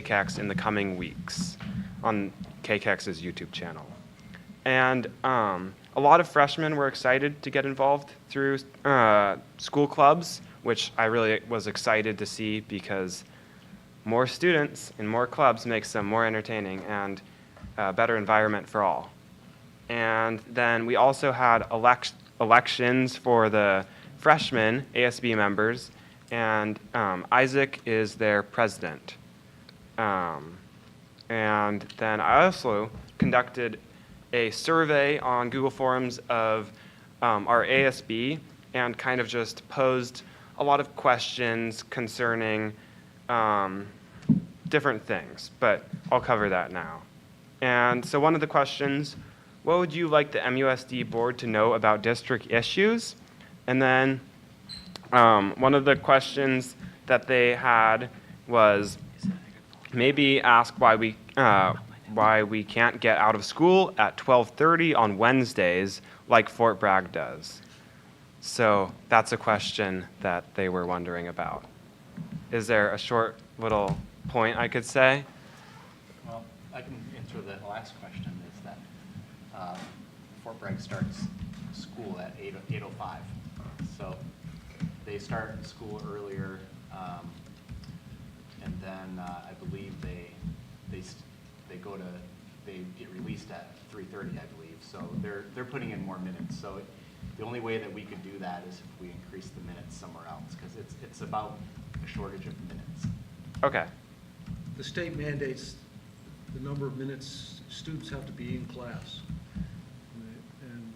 KAKX in the coming weeks on KAKX's YouTube channel. And a lot of freshmen were excited to get involved through school clubs, which I really was excited to see because more students in more clubs makes them more entertaining and a better environment for all. And then we also had elections for the freshman ASB members, and Isaac is their president. And then I also conducted a survey on Google Forms of our ASB and kind of just posed a lot of questions concerning different things, but I'll cover that now. And so one of the questions, what would you like the MUSD board to know about district issues? And then one of the questions that they had was maybe ask why we can't get out of school at 12:30 on Wednesdays like Fort Bragg does. So that's a question that they were wondering about. Is there a short little point I could say? Well, I can answer the last question, is that Fort Bragg starts school at 8:05. So they start school earlier, and then I believe they get released at 3:30, I believe. So they're putting in more minutes. So the only way that we could do that is if we increase the minutes somewhere else, because it's about a shortage of minutes. Okay. The state mandates the number of minutes students have to be in class. And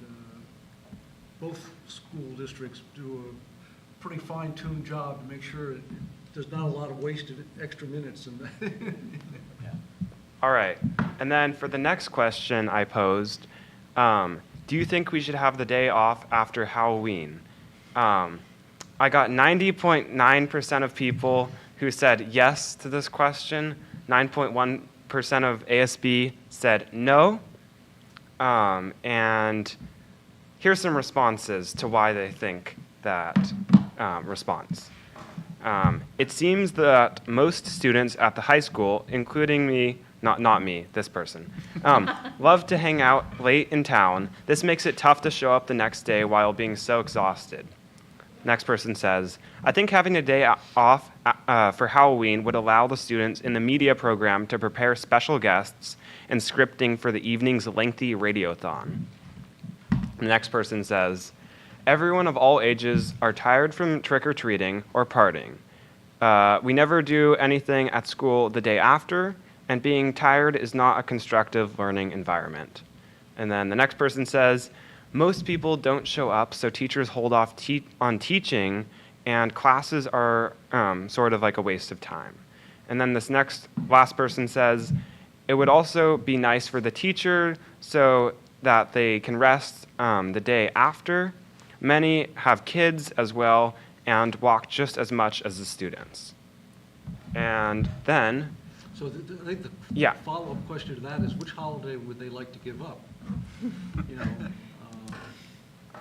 both school districts do a pretty fine-tuned job to make sure there's not a lot of wasted extra minutes in that. Yeah. All right. And then for the next question I posed, do you think we should have the day off after Halloween? I got 90.9% of people who said yes to this question. 9.1% of ASB said no. And here's some responses to why they think that response. It seems that most students at the high school, including me, not me, this person, love to hang out late in town. This makes it tough to show up the next day while being so exhausted. Next person says, I think having a day off for Halloween would allow the students in the media program to prepare special guests and scripting for the evening's lengthy radiothon. The next person says, everyone of all ages are tired from trick-or-treating or partying. We never do anything at school the day after, and being tired is not a constructive learning environment. And then the next person says, most people don't show up, so teachers hold off on teaching, and classes are sort of like a waste of time. And then this last person says, it would also be nice for the teacher so that they can rest the day after. Many have kids as well and walk just as much as the students. And then, So I think the Yeah. follow-up question to that is, which holiday would they like to give up? You know,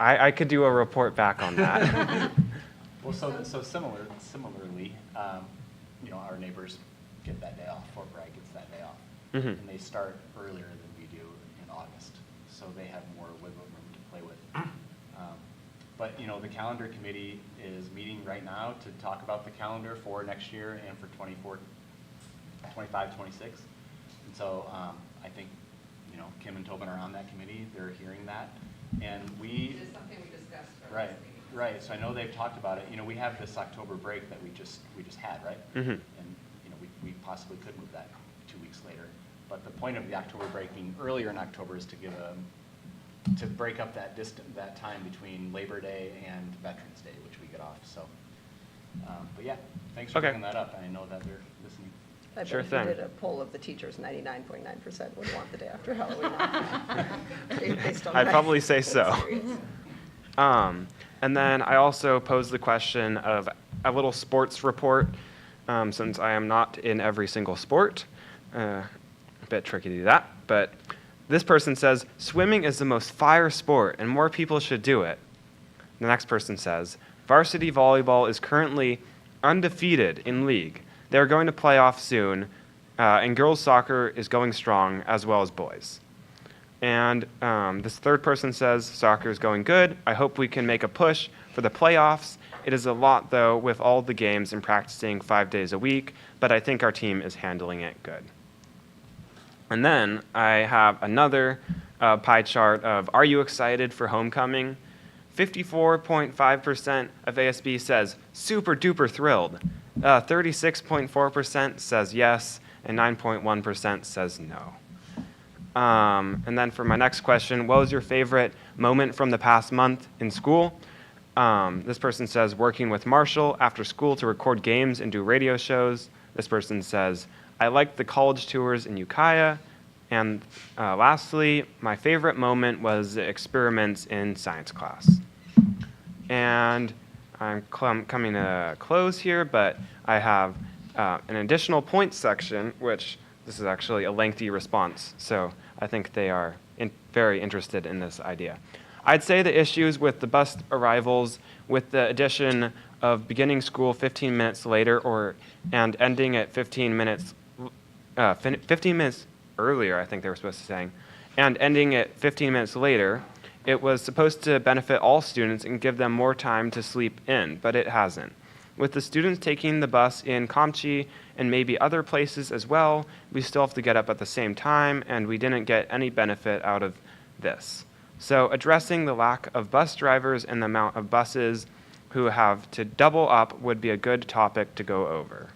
I could do a report back on that. Well, so similarly, our neighbors get that day off. Fort Bragg gets that day off, Mhm. and they start earlier than we do in August, so they have more wiggle room to play with. But the calendar committee is meeting right now to talk about the calendar for next year and for 25, 26. And so I think Kim and Tobin are on that committee. They're hearing that, and It is something we discussed. at our Right, last meeting. right. So I know they've talked about it. We have this October break that we just had, right? Mhm. And we possibly could move that 2 weeks later. But the point of the October break being earlier in October is to give to break up that time between Labor Day and Veterans Day, which we get off. So, but yeah, thanks for Okay. bringing that up. I know that they're listening. I Sure bet if you thing. did a poll of the teachers, 99.9% would want the day after Halloween off. Based on I'd my probably say so. experience. And then I also posed the question of a little sports report, since I am not in every single sport. A bit tricky to do that, but this person says, swimming is the most fire sport and more people should do it. The next person says, varsity volleyball is currently undefeated in league. They're going to play off soon. and girls soccer is going strong, as well as boys. And this third person says, soccer is going good. I hope we can make a push for the playoffs. It is a lot, though, with all the games and practicing 5 days a week, but I think our team is handling it good. And then I have another pie chart of, are you excited for homecoming? 54.5% of ASB says, super duper thrilled. 36.4% says yes, and 9.1% says no. And then for my next question, what was your favorite moment from the past month in school? This person says, working with Marshall after school to record games and do radio shows. This person says, I liked the college tours in Ukiah. And lastly, my favorite moment was the experiments in science class. And I'm coming to close here, but I have an additional points section, which this is actually a lengthy response. So I think they are very interested in this idea. I'd say the issues with the bus arrivals, with the addition of beginning school 15 minutes later and ending at 15 minutes earlier, I think they were supposed to say, and ending at 15 minutes later, it was supposed to benefit all students and give them more time to sleep in, but it hasn't. With the students taking the bus in Comchi and maybe other places as well, we still have to get up at the same time, and we didn't get any benefit out of this. So addressing the lack of bus drivers and the amount of buses who have to double up would be a good topic to go over.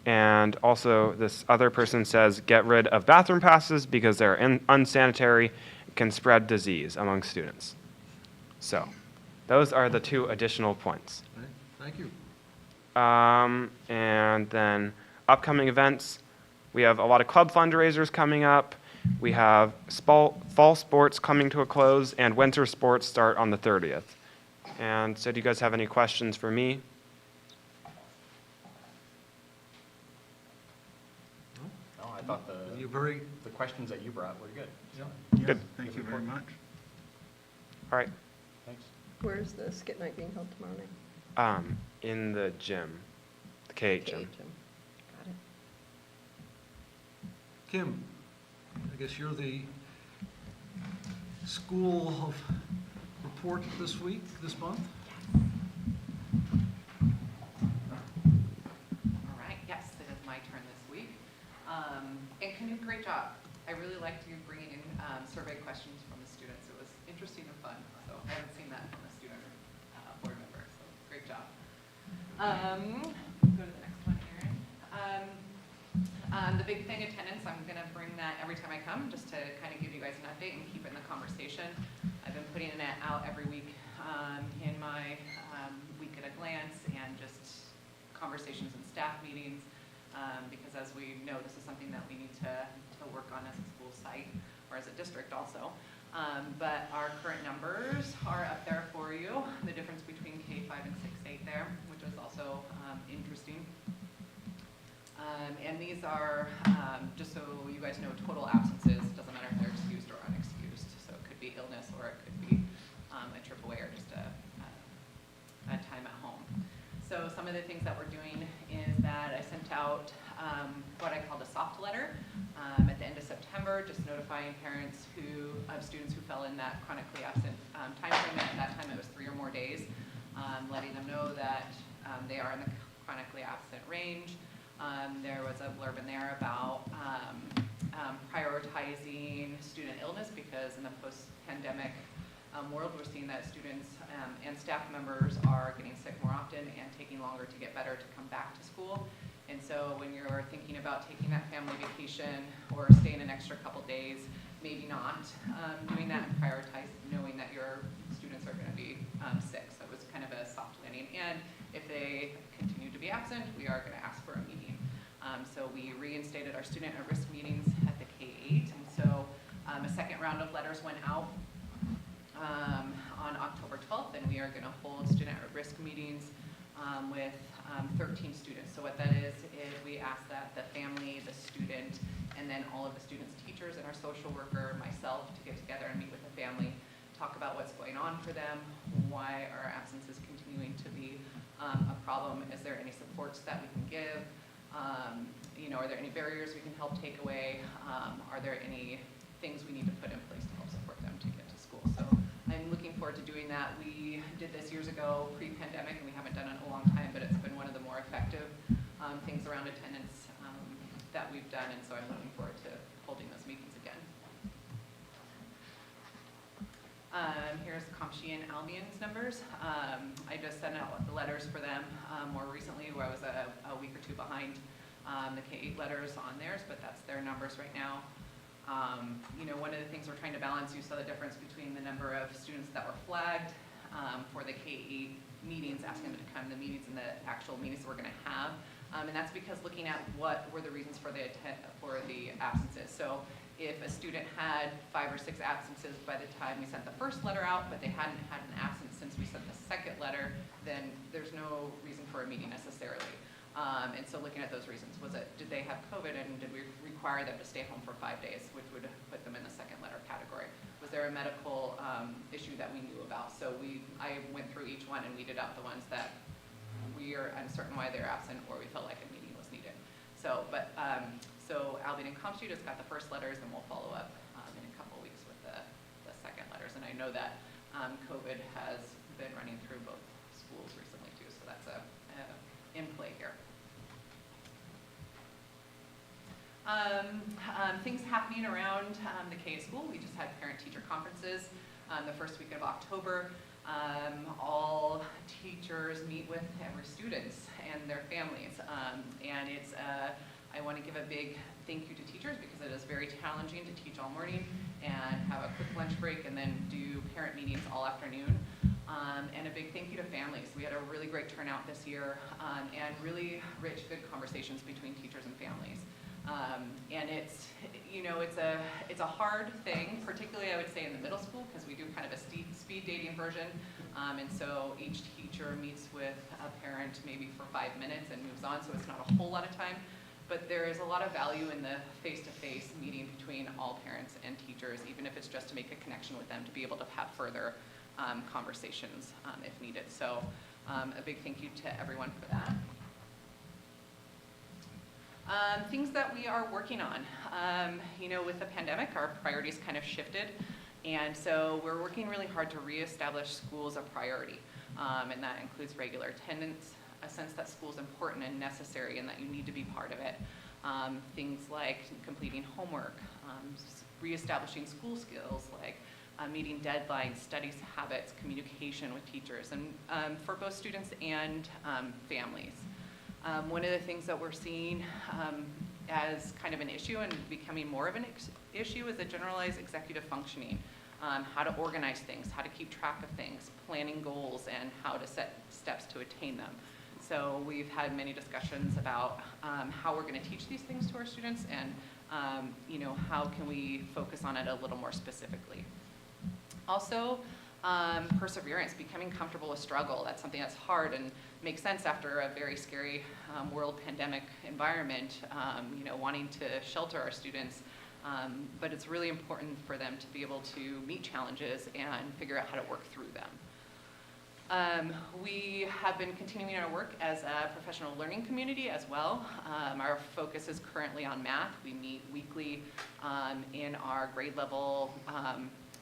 And also, this other person says, get rid of bathroom passes because they're unsanitary, can spread disease among students. So, those are the 2 additional points. Okay, thank you. And then upcoming events, we have a lot of club fundraisers coming up. We have fall sports coming to a close, and winter sports start on the 30th. And so do you guys have any questions for me? No, I thought You're very, the questions that you brought were good. yeah. Good. Thank you very much. All right. Thanks. Where's the skit night being held tomorrow night? In the gym, the KAKX gym. Got it. Kim, I guess you're the school of report this month? All right, yes, it is my turn this week. And Canute, great job. I really liked you bringing in survey questions from the students. It was interesting and fun, so I haven't seen that from a student board member, so great job. Go to the next one, Erin. The big thing, attendance, I'm going to bring that every time I come, just to kind of give you guys an update and keep it in the conversation. I've been putting it out every week in my week at a glance and just conversations and staff meetings, because as we know, this is something that we need to work on as a school site or as a district also. But our current numbers are up there for you, the difference between K5 and 6-8 there, which is also interesting. And these are, just so you guys know, total absences. Doesn't matter if they're excused or unexcused. So it could be illness or it could be a trip away or just a time at home. So some of the things that we're doing is that I sent out what I called a soft letter at the end of September, just notifying parents of students who fell in that chronically absent time frame. At that time it was 3 or more days, letting them know that they are in the chronically absent range. There was a blurb in there about prioritizing student illness, because in the post-pandemic world, we're seeing that students and staff members are getting sick more often and taking longer to get better to come back to school. And so when you're thinking about taking that family vacation or staying an extra couple days, maybe not doing that, and prioritize knowing that your students are going to be sick. So it was kind of a soft landing. And if they continue to be absent, we are going to ask for a meeting. So we reinstated our student at risk meetings at the K8. And so a second round of letters went out on October 12th, and we are going to hold student at risk meetings with 13 students. So what that is we ask that the family, the student, and then all of the students' teachers and our social worker, myself, to get together and meet with the family, talk about what's going on for them, why our absence is continuing to be a problem, is there any supports that we can give, are there any barriers we can help take away? Are there any things we need to put in place to help support them to get to school? So I'm looking forward to doing that. We did this years ago, pre-pandemic, and we haven't done it in a long time, but it's been one of the more effective things around attendance that we've done, and so I'm looking forward to holding those meetings again. Here's Comshy and Albion's numbers. I just sent out the letters for them more recently, where I was a week or two behind the K-8 letters on theirs, but that's their numbers right now. One of the things we're trying to balance, you saw the difference between the number of students that were flagged for the K-8 meetings, asking them to come to the meetings, and the actual meetings that we're going to have. And that's because looking at what were the reasons for the absences. So if a student had 5 or 6 absences by the time we sent the first letter out, but they hadn't had an absence since we sent the second letter, then there's no reason for a meeting necessarily. And so looking at those reasons, did they have COVID, and did we require them to stay home for 5 days, which would put them in the second letter category? Was there a medical issue that we knew about? So I went through each one and weeded out the ones that we are uncertain why they're absent, or we felt like a meeting was needed. So Albion and Comsty just got the first letters, and we'll follow up in a couple weeks with the second letters. And I know that COVID has been running through both schools recently too, so that's in play here. Things happening around the K school. We just had parent-teacher conferences the first week of October. All teachers meet with every students and their families, and I want to give a big thank you to teachers, because it is very challenging to teach all morning and have a quick lunch break and then do parent meetings all afternoon. And a big thank you to families. We had a really great turnout this year, and really rich, good conversations between teachers and families. And it's a hard thing, particularly I would say in the middle school, because we do kind of a speed dating version. And so each teacher meets with a parent maybe for 5 minutes and moves on, so it's not a whole lot of time. But there is a lot of value in the face-to-face meeting between all parents and teachers, even if it's just to make a connection with them, to be able to have further conversations if needed. So a big thank you to everyone for that. Things that we are working on. With the pandemic, our priorities kind of shifted, and so we're working really hard to reestablish school as a priority, and that includes regular attendance, a sense that school is important and necessary and that you need to be part of it. Things like completing homework, reestablishing school skills like meeting deadlines, studies habits, communication with teachers, and for both students and families. One of the things that we're seeing as kind of an issue and becoming more of an issue is the generalized executive functioning, how to organize things, how to keep track of things, planning goals, and how to set steps to attain them. So we've had many discussions about how we're going to teach these things to our students, and how can we focus on it a little more specifically. Also, perseverance, becoming comfortable with struggle. That's something that's hard and makes sense after a very scary world pandemic environment, wanting to shelter our students. But it's really important for them to be able to meet challenges and figure out how to work through them. We have been continuing our work as a professional learning community as well. Our focus is currently on math. We meet weekly in our grade level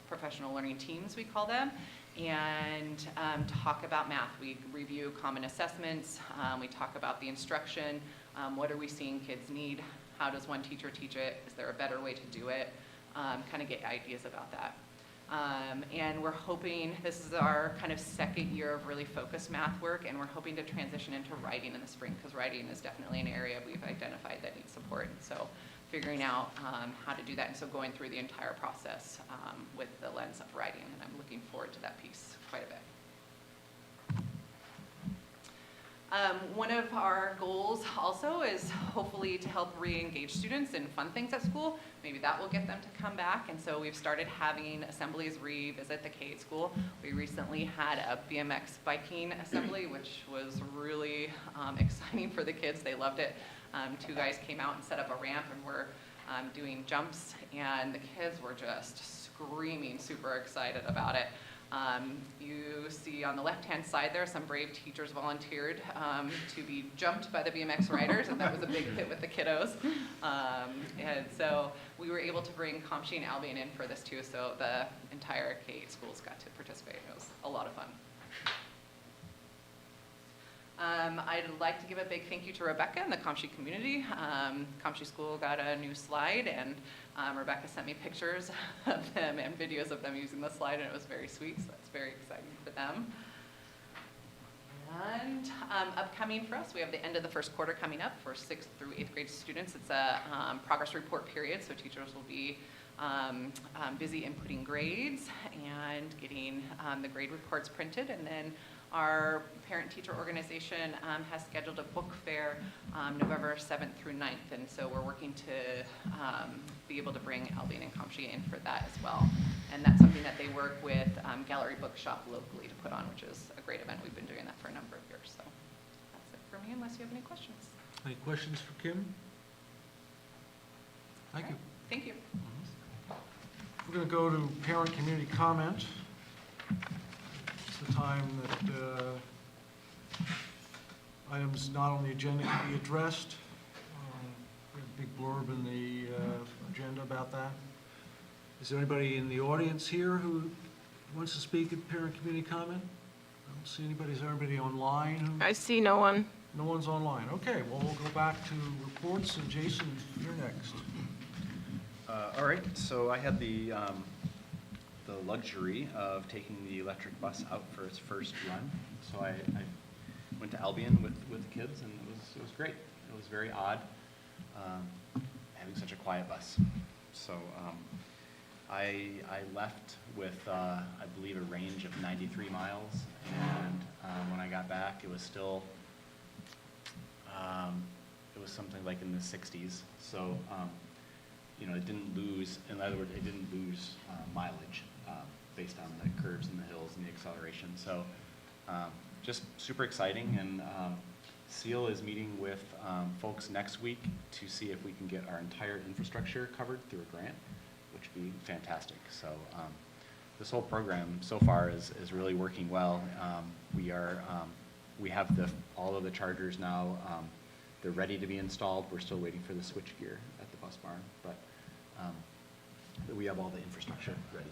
professional learning teams, we call them, and talk about math. We review common assessments, we talk about the instruction, what are we seeing kids need, how does one teacher teach it, is there a better way to do it, kind of get ideas about that. And we're hoping, this is our kind of second year of really focused math work, and we're hoping to transition into writing in the spring, because writing is definitely an area we've identified that needs support. And so figuring out how to do that, and so going through the entire process with the lens of writing, and I'm looking forward to that piece quite a bit. One of our goals also is hopefully to help re-engage students in fun things at school. Maybe that will get them to come back, and so we've started having assemblies revisit the K-8 school. We recently had a BMX biking assembly, which was really exciting for the kids. They loved it. 2 guys came out and set up a ramp and were doing jumps, and the kids were just screaming, super excited about it. You see on the left-hand side there, some brave teachers volunteered to be jumped by the BMX riders, and that was a big hit with the kiddos. And so we were able to bring Comshi and Albion in for this too, so the entire K-8 schools got to participate. It was a lot of fun. I'd like to give a big thank you to Rebecca and the Comshi community. Comshi School got a new slide, and Rebecca sent me pictures of them and videos of them using the slide, and it was very sweet, so that's very exciting for them. And upcoming for us, we have the end of the first quarter coming up for 6th through 8th grade students. It's a progress report period, so teachers will be busy inputting grades and getting the grade reports printed, and then our parent-teacher organization has scheduled a book fair November 7th through 9th, and so we're working to be able to bring Albion and Comshi in for that as well. And that's something that they work with Gallery Bookshop locally to put on, which is a great event. We've been doing that for a number of years. So that's it for me, unless you have any questions. Any questions for Kim? Thank you. Thank you. We're going to go to parent community comment. It's the time that items not on the agenda can be addressed. We have a big blurb in the agenda about that. Is there anybody in the audience here who wants to speak at parent community comment? I don't see anybody. Is there anybody online? I see no one. No one's online. Okay, well, we'll go back to reports, and Jason, you're next. All right, so I had the luxury of taking the electric bus out for its first run. So I went to Albion with the kids, and it was great. It was very odd having such a quiet bus. So I left with, I believe, a range of 93 miles, and when I got back, it was still, it was something like in the 60s. So, you know, it didn't lose, in other words, it didn't lose mileage based on the curves and the hills and the acceleration. So just super exciting, and SEAL is meeting with folks next week to see if we can get our entire infrastructure covered through a grant, which would be fantastic. So this whole program so far is really working well. We have all of the chargers now. They're ready to be installed. We're still waiting for the switchgear at the bus barn, but we have all the infrastructure ready.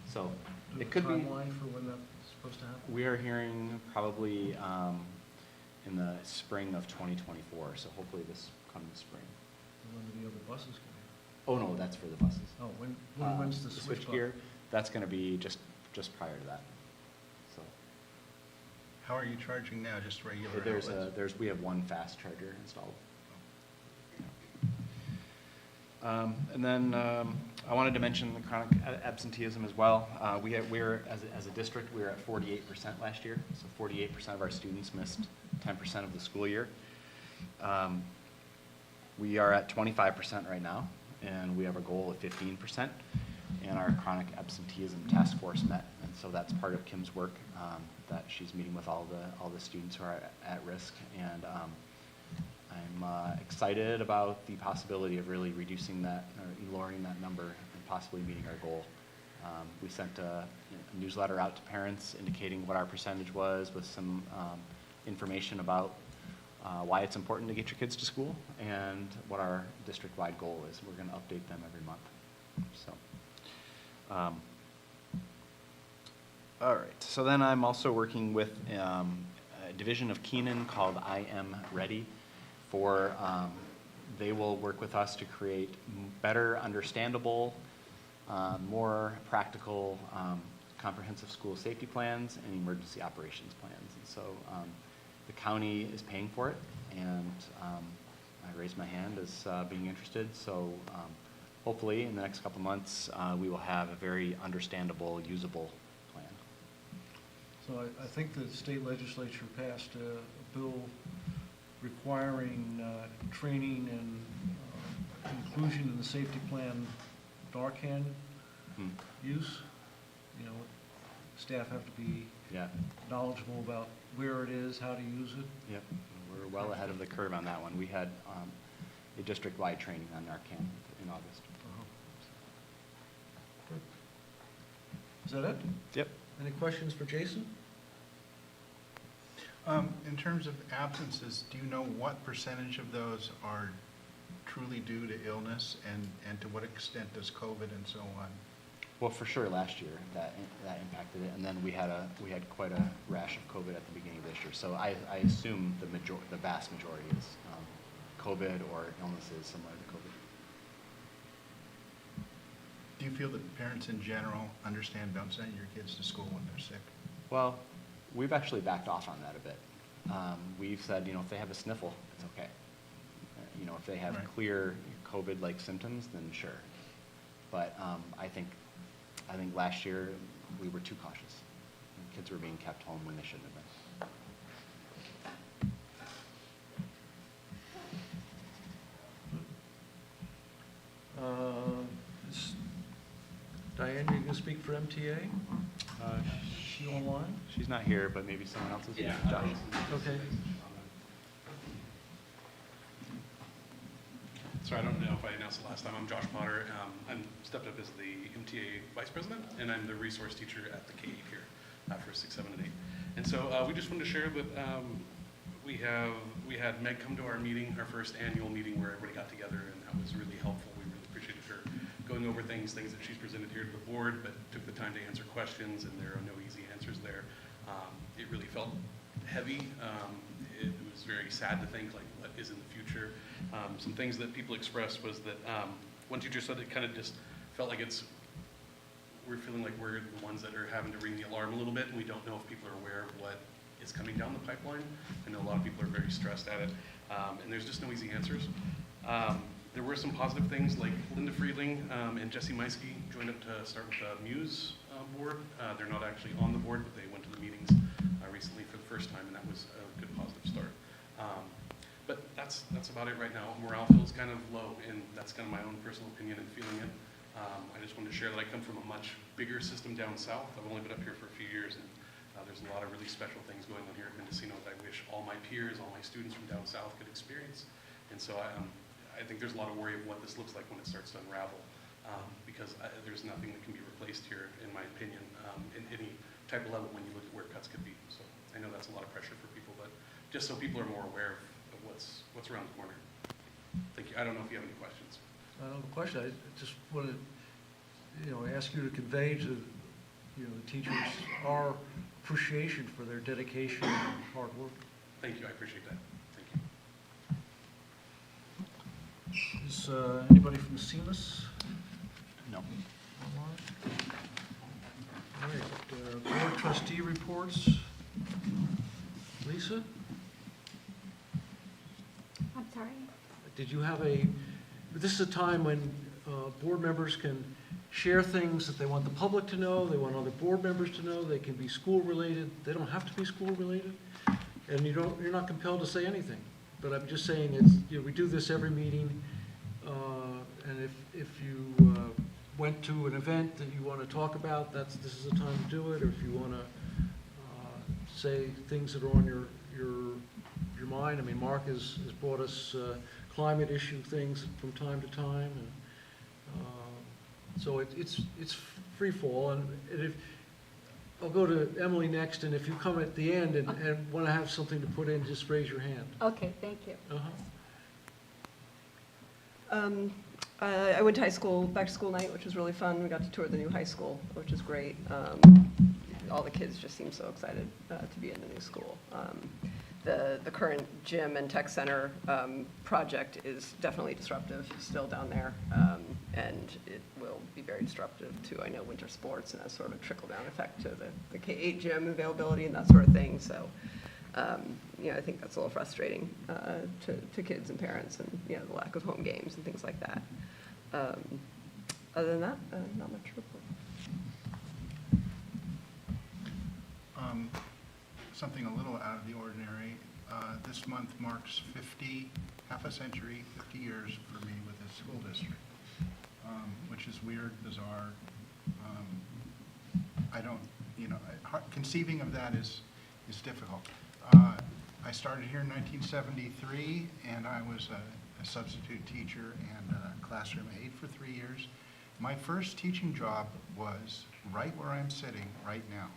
So it could be. Timeline for when that's supposed to happen? We are hearing probably in the spring of 2024. So hopefully this coming spring. And when do the other buses come Oh no, that's for the buses. in? Oh, when's the switch switchgear? That's going to be just prior to that. So How are you charging now, just regular? we have one fast charger installed. And then I wanted to mention the chronic absenteeism as well. We're as a district, we were at 48% last year. So 48% of our students missed 10% of the school year. We are at 25% right now, and we have a goal of 15%. And our chronic absenteeism task force met, and so that's part of Kim's work. That she's meeting with all the students who are at risk, and I'm excited about the possibility of really reducing that, or lowering that number, and possibly meeting our goal. We sent a newsletter out to parents indicating what our percentage was, with some information about why it's important to get your kids to school, and what our district-wide goal is. We're going to update them every month. So, all right. So then I'm also working with a division of Keenan called I Am Ready. They will work with us to create better understandable, more practical, comprehensive school safety plans and emergency operations plans. And so the county is paying for it, and I raised my hand as being interested. So hopefully in the next couple months we will have a very understandable, usable plan. So I think the state legislature passed a bill requiring training and inclusion in the safety plan Narcan use. You know, staff have to be knowledgeable about where it is, how to use it. Yep, we're well ahead of the curve on that one. We had a district-wide training on Narcan in August. Good. Is that it? Yep. Any questions for Jason? In terms of absences, do you know what percentage of those are truly due to illness, and to what extent does COVID and so on? Well, for sure, last year, that impacted it, and then we had quite a rash of COVID at the beginning of this year. So I assume the vast majority is COVID or illnesses similar to COVID. Do you feel that parents in general understand don't send your kids to school when they're sick? Well, we've actually backed off on that a bit. We've said, if they have a sniffle, it's okay. If they have Right. clear COVID-like symptoms, then sure. But I think last year we were too cautious. Kids were being kept home when they shouldn't have been. Diane, you can speak for MTA? She online? She's not here, but maybe someone else is. Yeah. Josh. Okay. So I don't know if I announced it last time. I'm Josh Potter. I'm stepped up as the MTA Vice President, and I'm the resource teacher at the K-8 here for 6, 7, and 8. And so we just wanted to share that we had Meg come to our meeting, our first annual meeting where everybody got together, and that was really helpful. We really appreciated her going over things that she's presented here to the board, but took the time to answer questions, and there are no easy answers there. It really felt heavy. It was very sad to think, like, what is in the future? Some things that people expressed was that one teacher said it kind of just felt like we're feeling like we're the ones that are having to ring the alarm a little bit, and we don't know if people are aware of what is coming down the pipeline. I know a lot of people are very stressed at it, and there's just no easy answers. There were some positive things, like Linda Freeling and Jesse Meisky joined up to start with the Muse board. They're not actually on the board, but they went to the meetings recently for the first time, and that was a good positive start. But that's about it right now. Morale feels kind of low, and that's kind of my own personal opinion and feeling it. I just wanted to share that I come from a much bigger system down south. I've only been up here for a few years, and there's a lot of really special things going on here at Mendocino that I wish all my peers, all my students from down south could experience. And so I think there's a lot of worry of what this looks like when it starts to unravel, because there's nothing that can be replaced here, in my opinion, in any type of level when you look at where cuts could be. So I know that's a lot of pressure for people, but just so people are more aware of what's around the corner. Thank you. I don't know if you have any questions. I don't have a question. I just wanted to, ask you to convey to, the teachers our appreciation for their dedication and hard work. Thank you. I appreciate that. Thank you. Is anybody from CMUS? No. All right, board trustee reports. Lisa, I'm sorry. did you have this is a time when board members can share things that they want the public to know, they want other board members to know, they can be school related, they don't have to be school related, and you're not compelled to say anything. But I'm just saying we do this every meeting, and if you went to an event that you want to talk about, this is the time to do it. Or if you want to say things that are on your mind. I mean, Mark has brought us climate issue things from time to time, and so it's free fall. And if I'll go to Emily next, and if you come at the end and want to have something to put in, just raise your hand. Okay, thank you. I went to high school, back to school night, which was really fun. We got to tour the new high school, which is great. All the kids just seem so excited to be in the new school. The current gym and tech center project is definitely disruptive still down there, and it will be very disruptive to, I know, winter sports, and a sort of a trickle-down effect to the K-8 gym availability and that sort of thing. So, I think that's a little frustrating to kids and parents, and the lack of home games and things like that. Other than that, not much to report. Something a little out of the ordinary. This month marks half a century, 50 years for me with this school district, which is weird, bizarre. I don't, conceiving of that is difficult. I started here in 1973, and I was a substitute teacher and a classroom aide for 3 years. My first teaching job was right where I'm sitting right now.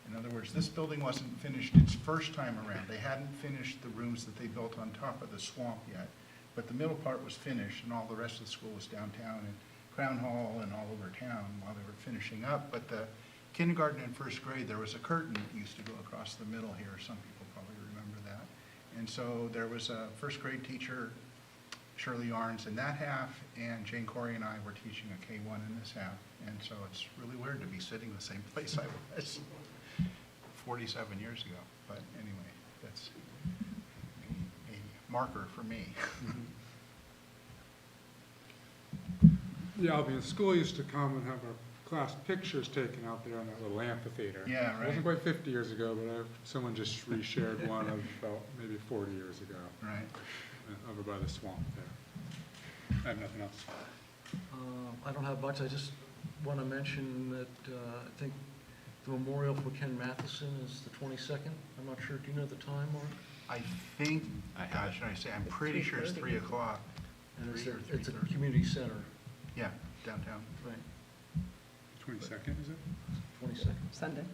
In other words, this building wasn't finished its first time around. They hadn't finished the rooms that they built on top of the swamp yet. But the middle part was finished, and all the rest of the school was downtown and Crown Hall and all over town while they were finishing up. But the kindergarten and first grade, there was a curtain that used to go across the middle here. Some people probably remember that. And so there was a first grade teacher, Shirley Arns, in that half, and Jane Corey and I were teaching a K1 in this half. And so it's really weird to be sitting in the same place I was 47 years ago. But anyway, that's a marker for me. Yeah, Albion School used to come and have our class pictures taken out there in that little amphitheater. Yeah, It right. wasn't quite 50 years ago, but someone just reshared one of about maybe 40 years ago, Right. over by the swamp there. I have nothing else. I don't have much. I just want to mention that I think the memorial for Ken Matheson is the 22nd. I'm not sure. Do you know the time, Mark? I think, gosh, should I say, I'm pretty sure it's 3 o'clock. And it's 3 or at the 3:30. community center. Yeah, downtown. Right, 22nd, is it? 22nd. Sunday.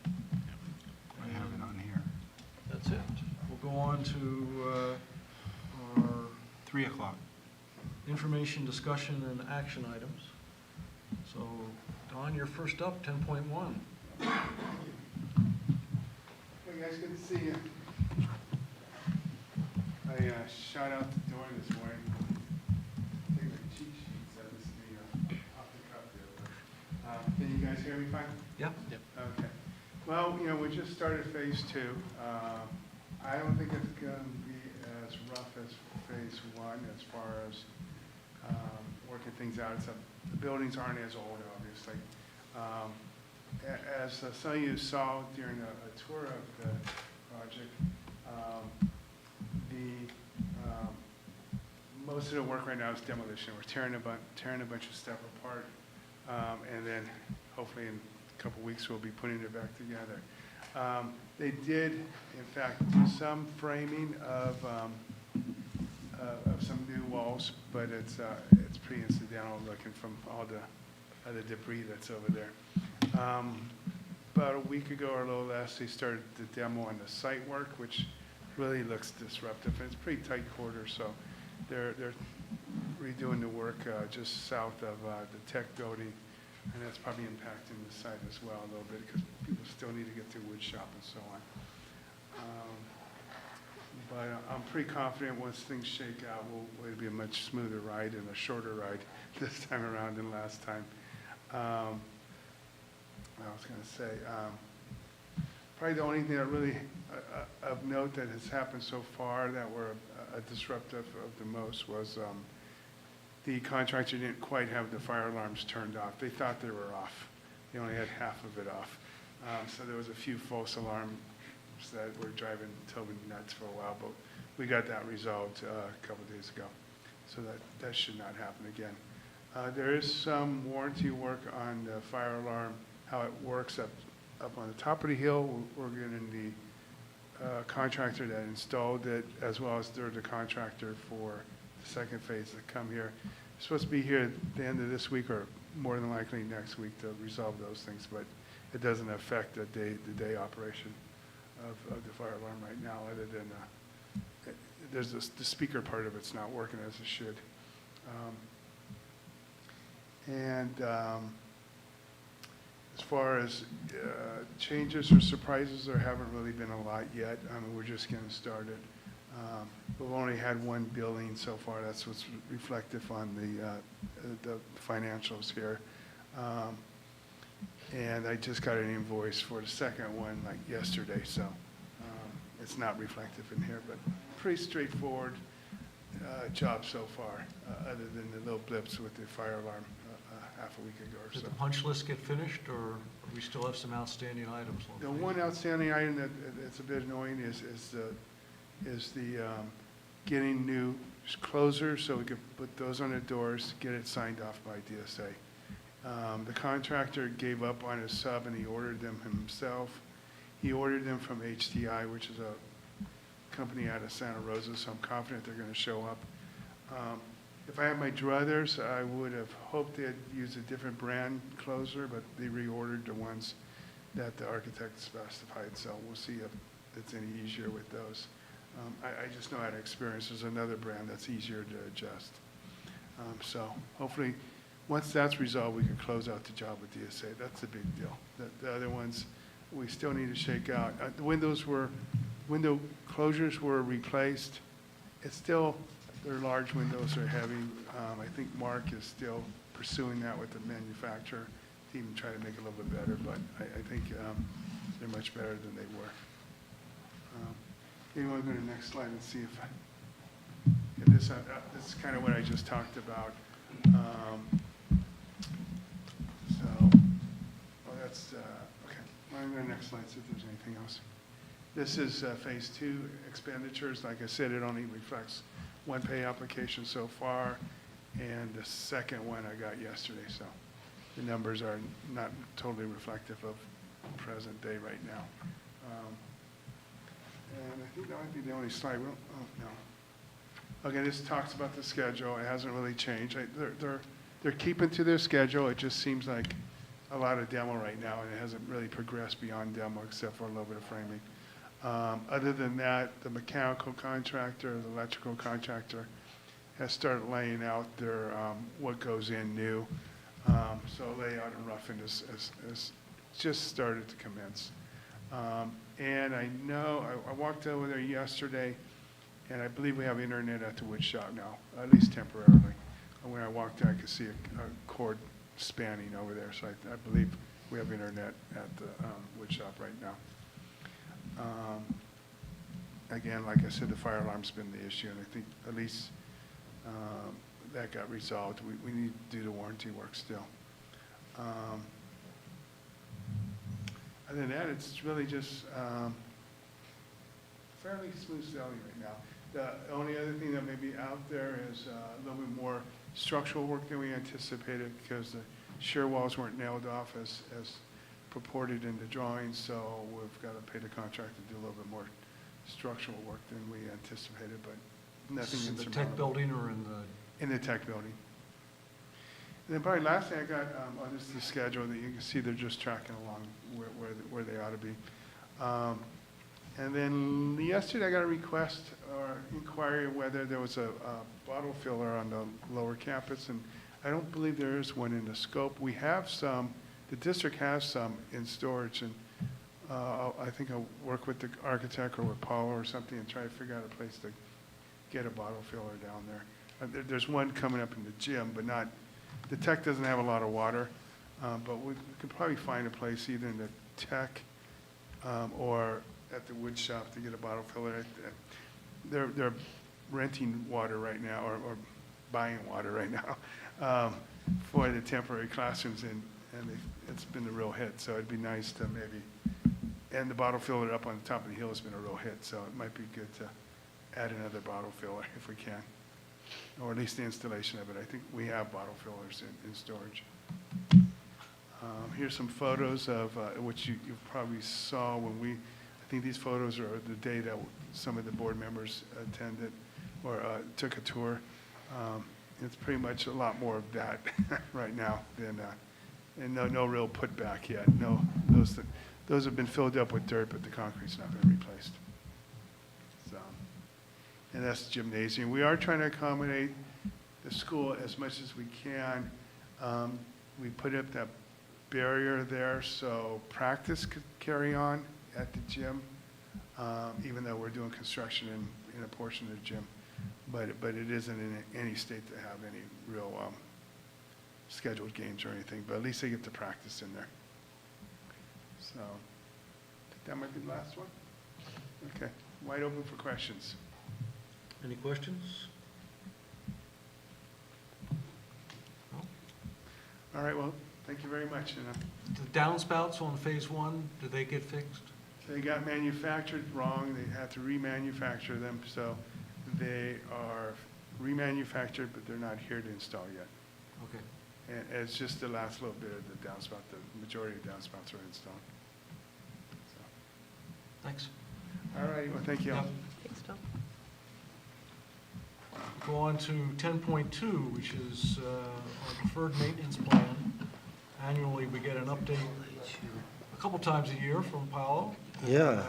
I have it on here. That's it. We'll go on to our 3 o'clock. information, discussion, and action items. So, Don, you're first up, 10.1. Hey guys, good to see you. I shot out the door this morning. Take my cheat sheets, that was me off the cuff there. But, can you guys hear me fine? Yep. Okay. Well, you know, we just started phase 2. I don't think it's going to be as rough as phase 1 as far as working things out. The buildings aren't as old, obviously. As some of you saw during a tour of the project, most of the work right now is demolition. We're tearing a bunch of stuff apart, and then hopefully in a couple weeks we'll be putting it back together. They did, in fact, do some framing of some new walls, but it's pretty incidental looking from all the debris that's over there. About a week ago or a little less, they started the demo on the site work, which really looks disruptive. And it's pretty tight quarters, so they're redoing the work just south of the tech building, and that's probably impacting the site as well a little bit because people still need to get to wood shop and so on. But I'm pretty confident once things shake out, it'll be a much smoother ride and a shorter ride this time around than last time. I was going to say, probably the only thing that really of note that has happened so far that were disruptive of the most was the contractor didn't quite have the fire alarms turned off. They thought they were off. They only had half of it off. So there was a few false alarms that were driving Tobin nuts for a while, but we got that resolved a couple days ago. So that should not happen again. There is some warranty work on the fire alarm, how it works up on the top of the hill. We're getting the contractor that installed it, as well as they're the contractor for the second phase that come here. It's supposed to be here at the end of this week or more than likely next week to resolve those things, but it doesn't affect the day operation of the fire alarm right now, other than there's the speaker part of it's not working as it should. As far as changes or surprises, there haven't really been a lot yet. I mean, we're just getting started. We've only had one billing so far. That's what's reflective on the financials here. And I just got an invoice for the second one like yesterday, so it's not reflective in here, but pretty straightforward job so far, other than the little blips with the fire alarm half a week ago or so. Did the punch list get finished, or we still have some outstanding items? The one outstanding item that's a bit annoying is the getting new closers, so we could put those on the doors, get it signed off by DSA. The contractor gave up on his sub and he ordered them himself. He ordered them from HDI, which is a company out of Santa Rosa, so I'm confident they're going to show up. If I had my druthers, I would have hoped they'd use a different brand closer, but they reordered the ones that the architect specified, so we'll see if it's any easier with those. I just know out of experience, there's another brand that's easier to adjust. So hopefully, once that's resolved, we can close out the job with DSA. That's a big deal. The other ones, we still need to shake out. The window closures were replaced. It's still, they're large windows, they're heavy. I think Mark is still pursuing that with the manufacturer to even try to make it a little bit better, but I think they're much better than they were. You want to go to the next slide and see if this is kind of what I just talked about. Okay. I'm going to next slide, see if there's anything else. This is phase 2 expenditures. Like I said, it only reflects one pay application so far, and the second one I got yesterday, so the numbers are not totally reflective of present day right now. And I think that might be the only slide. No. Okay, this talks about the schedule. It hasn't really changed. They're keeping to their schedule. It just seems like a lot of demo right now, and it hasn't really progressed beyond demo except for a little bit of framing. Other than that, the mechanical contractor, the electrical contractor has started laying out their what goes in new. So layout and roughing is just started to commence. And I know, I walked over there yesterday, and I believe we have internet at the wood shop now, at least temporarily. And when I walked there, I could see a cord spanning over there, so I believe we have internet at the wood shop right now. Again, like I said, the fire alarm's been the issue, and I think at least that got resolved. We need to do the warranty work still. Other than that, it's really just fairly smooth sailing right now. The only other thing that may be out there is a little bit more structural work than we anticipated because the shear walls weren't nailed off as purported in the drawings, so we've got to pay the contractor to do a little bit more structural work than we anticipated, but nothing In the insurmountable. tech building or in the? In the tech building. And then probably last thing I got, this is the schedule that you can see they're just tracking along where they ought to be. And then yesterday I got a request or inquiry whether there was a bottle filler on the lower campus, and I don't believe there is one in the scope. We have some, the district has some in storage, and I think I'll work with the architect or with Paula or something and try to figure out a place to get a bottle filler down there. There's one coming up in the gym, but not, the tech doesn't have a lot of water, but we could probably find a place either in the tech or at the wood shop to get a bottle filler. They're renting water right now or buying water right now for the temporary classrooms, and it's been a real hit. So it'd be nice to maybe, and the bottle filler up on the top of the hill has been a real hit. So it might be good to add another bottle filler if we can, or at least the installation of it. I think we have bottle fillers in storage. Here's some photos of which you probably saw when I think these photos are the day that some of the board members attended or took a tour. It's pretty much a lot more of that right now than, and no real putback yet. No, those have been filled up with dirt, but the concrete's not been replaced. So, and that's the gymnasium. We are trying to accommodate the school as much as we can. We put up that barrier there so practice could carry on at the gym, even though we're doing construction in a portion of the gym. But it isn't in any state to have any real scheduled games or anything, but at least they get to practice in there. So I think that might be the last one. Okay, wide open for questions. Any questions? No? All right, well, thank you very much. The downspouts on phase 1, did they get fixed? They got manufactured wrong. They had to remanufacture them, so they are remanufactured, but they're not here to install yet. Okay. And it's just the last little bit of the downspout. The majority of downspouts are installed. So. Thanks. All right, well, thank you all. Yep. Thanks, Tom. Go on to 10.2, which is our preferred maintenance plan. Annually, we get an update a couple times a year from Paolo. Yeah.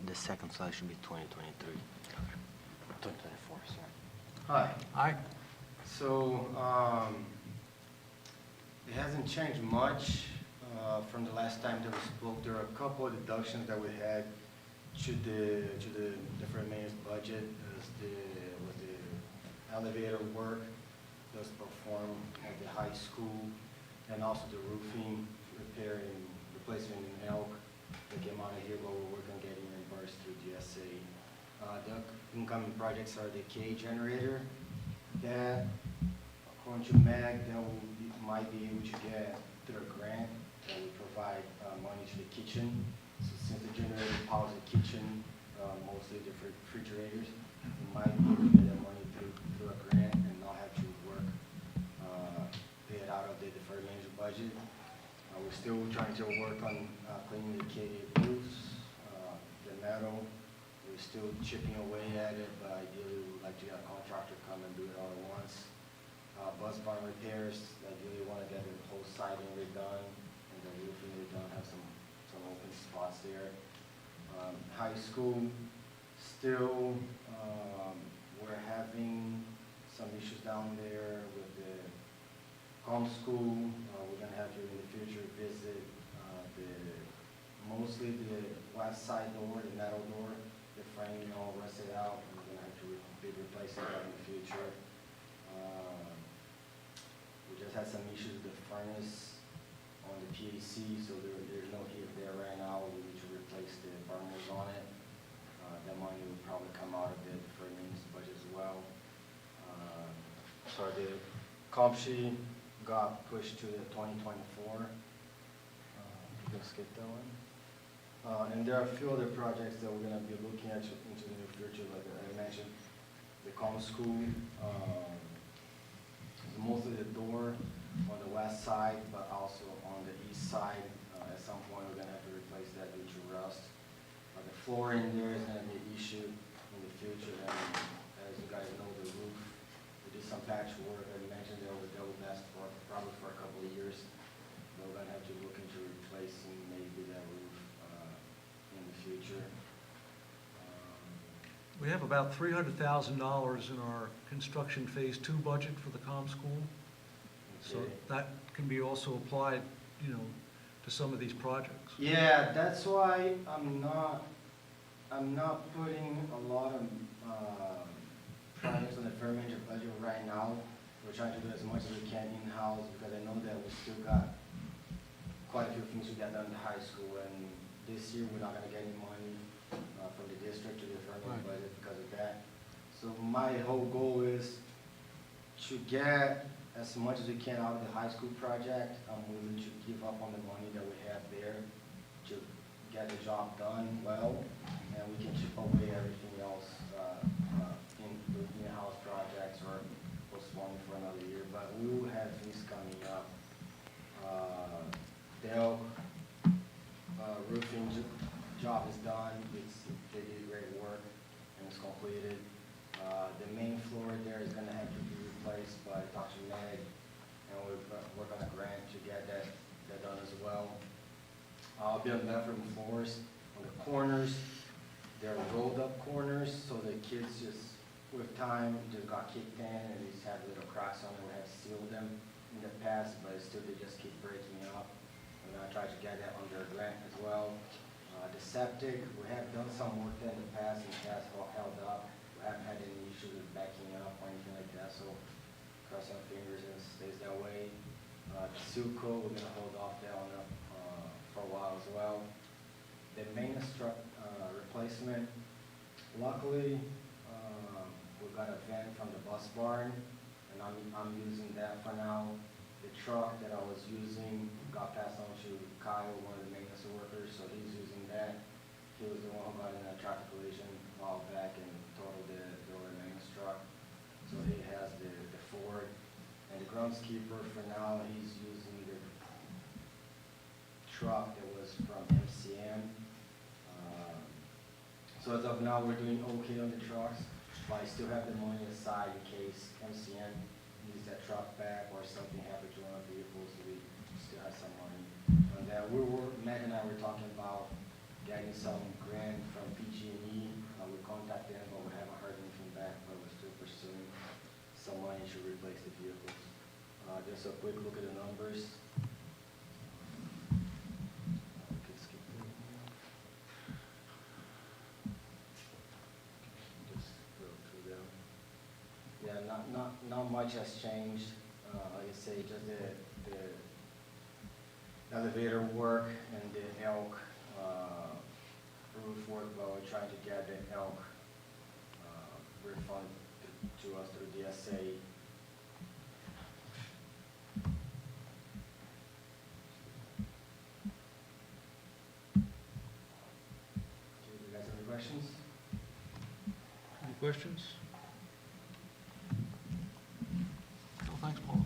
The second slide should be 2023. 2024, sorry. Hi. Aye. So, it hasn't changed much from the last time that we spoke. There are a couple of deductions that we had to the different maintenance budget as with the elevator work that's performed at the high school, and also the roofing repair and replacement in Elk that came out of here, but we're working on getting reimbursed through DSA. The incoming projects are the K generator that, according to MAG, that we might be able to get through a grant that would provide money to the kitchen. So since the generator powers the kitchen, mostly the refrigerators, we might be able to get that money through a grant and not have to work, pay it out of the deferred maintenance budget. We're still trying to work on cleaning the KA roofs, the metal. We're still chipping away at it, but ideally we would like to get a contractor come and do it all at once. Bus barn repairs, ideally want to get the whole siding redone and the roofing redone, have some open spots there. High school, still, we're having some issues down there with the comm school. We're gonna have to in the future visit mostly the west side door, the metal door, the frame all rusted out. We're gonna have to be replacing that in the future. We just had some issues with the furnace on the PAC, so there's no heat there right now. We need to replace the burners on it. That money will probably come out of the deferred maintenance budget as well. So the comp sheet got pushed to the 2024. You can skip that one. And there are a few other projects that we're going to be looking at into the near future, like I mentioned, the comm school. Mostly the door on the west side, but also on the east side. At some point, we're going to have to replace that due to rust. The flooring there is going to be an issue in the future, and as you guys know, the roof, we did some patchwork. I mentioned that will last for probably for a couple of years. But we're going to have to look into replacing maybe that roof in the future. We have about $300,000 in our construction phase 2 budget for the comm school. So Okay. that can be also applied, to some of these projects. Yeah, that's why I'm not putting a lot of projects on the deferred maintenance budget right now. We're trying to do as much as we can in-house because I know that we still got quite a few things to get done in the high school, and this year we're not gonna get any money from the district to the deferred maintenance budget because of that. So my whole goal is to get as much as we can out of the high school project. I'm willing to give up on the money that we have there to get the job done well, and we can chip away everything else in the in-house projects or postpone for another year. But we will have things coming up. The Elk roofing job is done. They did great work and it's completed. The main floor there is going to have to be replaced by Dr. Meg, and we're going to grant to get that done as well. I'll be on bathroom floors on the corners. They're rolled up corners, so the kids just, with time, just got kicked in and they just have little cracks on it. We have sealed them in the past, but still they just keep breaking up. We're going to try to get that under a grant as well. The septic, we have done some work there in the past, and it has all held up. We haven't had any issues with backing up or anything like that, so cross our fingers and it stays that way. The seal coat, we're gonna hold off that one up for a while as well. The maintenance truck replacement, luckily, we got a van from the bus barn, and I'm using that for now. The truck that I was using got passed on to Kyle, one of the maintenance workers, so he's using that. He was the one who got in a traffic collision a while back and totaled the maintenance truck. So he has the Ford. And the groundskeeper, for now, he's using the truck that was from MCM. So as of now, we're doing okay on the trucks, but I still have the money aside in case MCM needs that truck back or something happens to one of the vehicles. We still have some money. And then Meg and I were talking about getting some grant from PG&E. We contacted them, but we haven't heard anything back, but we're still pursuing some money to replace the vehicles. Just a quick look at the numbers. We could skip that one. Just go through them. Yeah, not much has changed. Like I say, just the elevator work and the elk roof work, but we're trying to get the elk refunded to us through DSA. Do you guys have any questions? Any questions? No, thanks, Paul.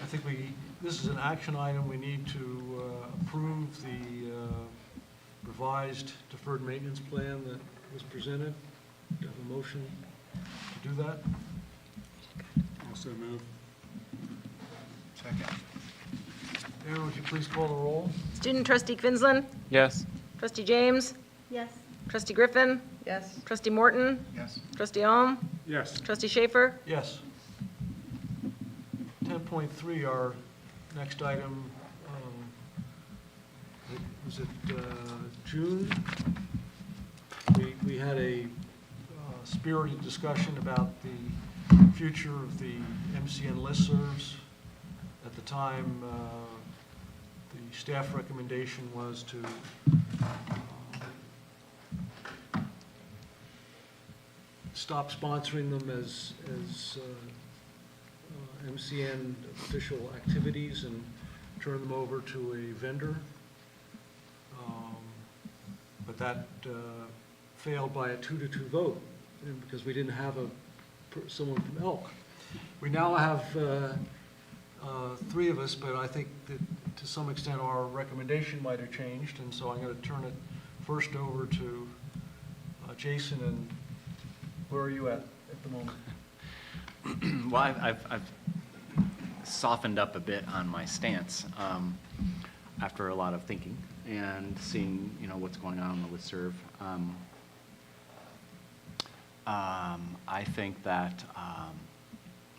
I think this is an action item. We need to approve the revised deferred maintenance plan that was presented. Do you have a motion to do that? Also move. Second. Aaron, would you please call the roll? Student trustee Quinlan, Yes. trustee James, Yes. trustee Griffin, Yes. trustee Morton, Yes. trustee Alm, Yes. trustee Schaefer. Yes. 10.3, our next item, was it June? We had a spirited discussion about the future of the MCN listservs. At the time, the staff recommendation was to stop sponsoring them as MCN official activities and turn them over to a vendor. But that failed by a 2-2 vote because we didn't have someone from Elk. We now have 3 of us, but I think that to some extent our recommendation might have changed, and so I'm going to turn it first over to Jason. And where are you at the moment? Well, I've softened up a bit on my stance after a lot of thinking and seeing, what's going on in the listserv. I think that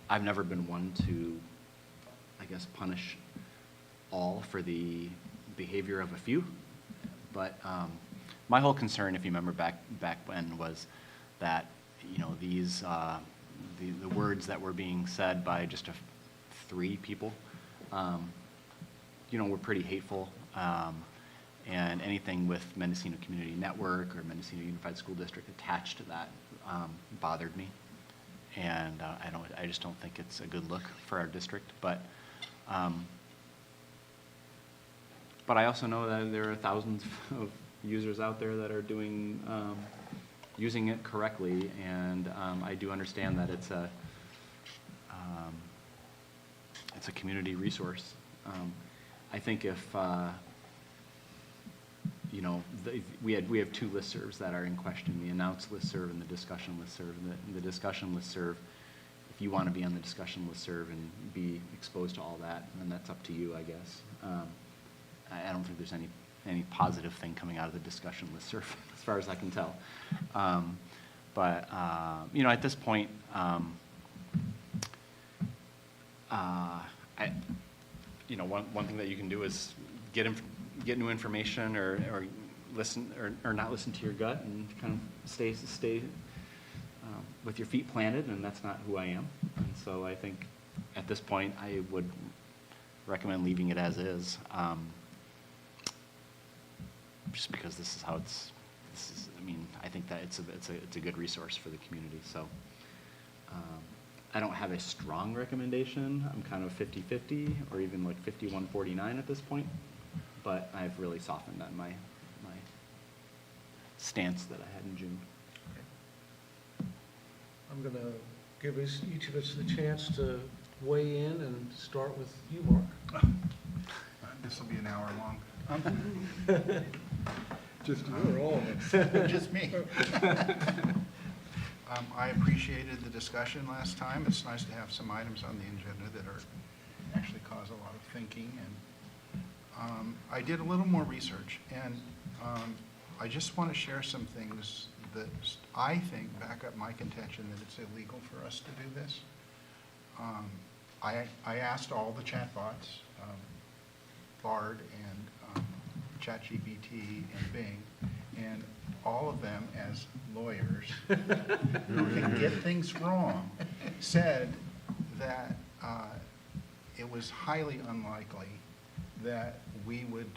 I've never been one to, I guess, punish all for the behavior of a few. But my whole concern, if you remember back when, was that these the words that were being said by just 3 people, were pretty hateful. And anything with Mendocino Community Network or Mendocino Unified School District attached to that bothered me. And I just don't think it's a good look for our district. But I also know that there are thousands of users out there that are using it correctly, and I do understand that it's a community resource. I think if we have 2 listservs that are in question: the announced listserv and the discussion listserv. And the discussion listserv, if you want to be on the discussion listserv and be exposed to all that, then that's up to you, I guess. I don't think there's any positive thing coming out of the discussion listserv, as far as I can tell. But at this point, one thing that you can do is get new information or listen or not listen to your gut and kind of stay with your feet planted, and that's not who I am. And so I think at this point I would recommend leaving it as is, just because this is how I think that it's a good resource for the community. So I don't have a strong recommendation. I'm kind of 50-50 or even like 51-49 at this point, but I've really softened on my stance that I had in June. I'm going to give each of us the chance to weigh in and start with you, Mark. This will be an hour long. Just you or all of us? Just me. I appreciated the discussion last time. It's nice to have some items on the agenda that are actually cause a lot of thinking. And I did a little more research, and I just want to share some things that I think back up my contention that it's illegal for us to do this. I asked all the chatbots, Bard and ChatGPT and Bing, and all of them, as lawyers who can get things wrong, said that it was highly unlikely that we would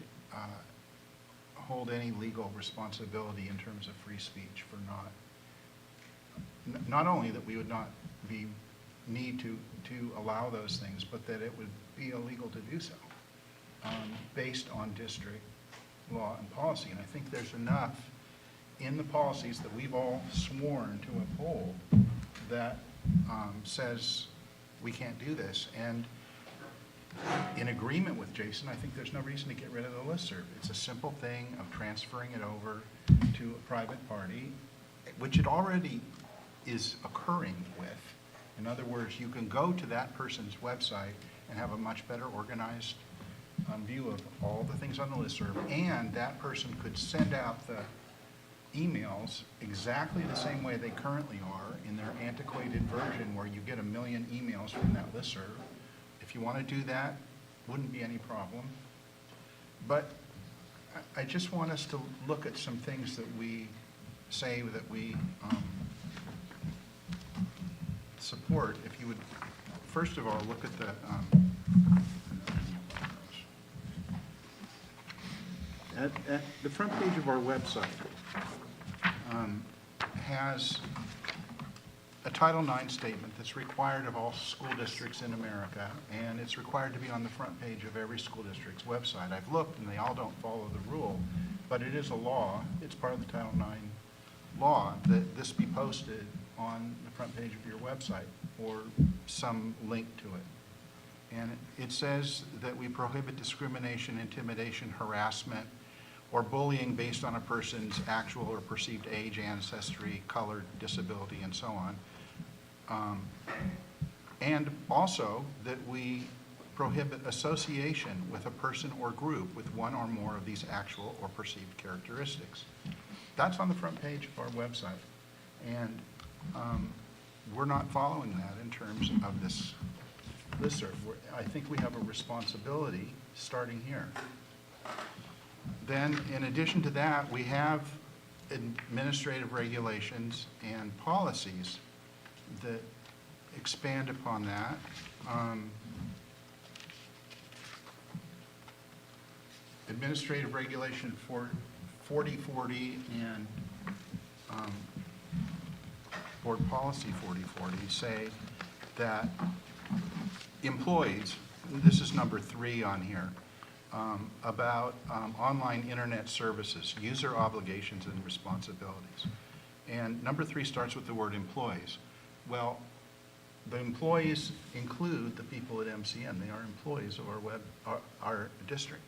hold any legal responsibility in terms of free speech for not only that we would not need to allow those things, but that it would be illegal to do so based on district law and policy. And I think there's enough in the policies that we've all sworn to uphold that says we can't do this. And in agreement with Jason, I think there's no reason to get rid of the listserv. It's a simple thing of transferring it over to a private party, which it already is occurring with. In other words, you can go to that person's website and have a much better organized view of all the things on the listserv, and that person could send out the emails exactly the same way they currently are in their antiquated version where you get 1 million emails from that listserv. If you want to do that, wouldn't be any problem. But I just want us to look at some things that we say that we support. If you would, first of all, look at the at the front page of our website has a Title IX statement that's required of all school districts in America, and it's required to be on the front page of every school district's website. I've looked, and they all don't follow the rule, but it is a law. It's part of the Title IX law that this be posted on the front page of your website or some link to it. And it says that we prohibit discrimination, intimidation, harassment, or bullying based on a person's actual or perceived age, ancestry, color, disability, and so on. And also that we prohibit association with a person or group with one or more of these actual or perceived characteristics. That's on the front page of our website. And we're not following that in terms of this listserv. I think we have a responsibility starting here. Then, in addition to that, we have administrative regulations and policies that expand upon that. Administrative regulation for 4040 and board policy 4040 say that employees, this is number 3 on here, about online internet services, user obligations and responsibilities. And number 3 starts with the word employees. Well, the employees include the people at MCN. They are employees of our district.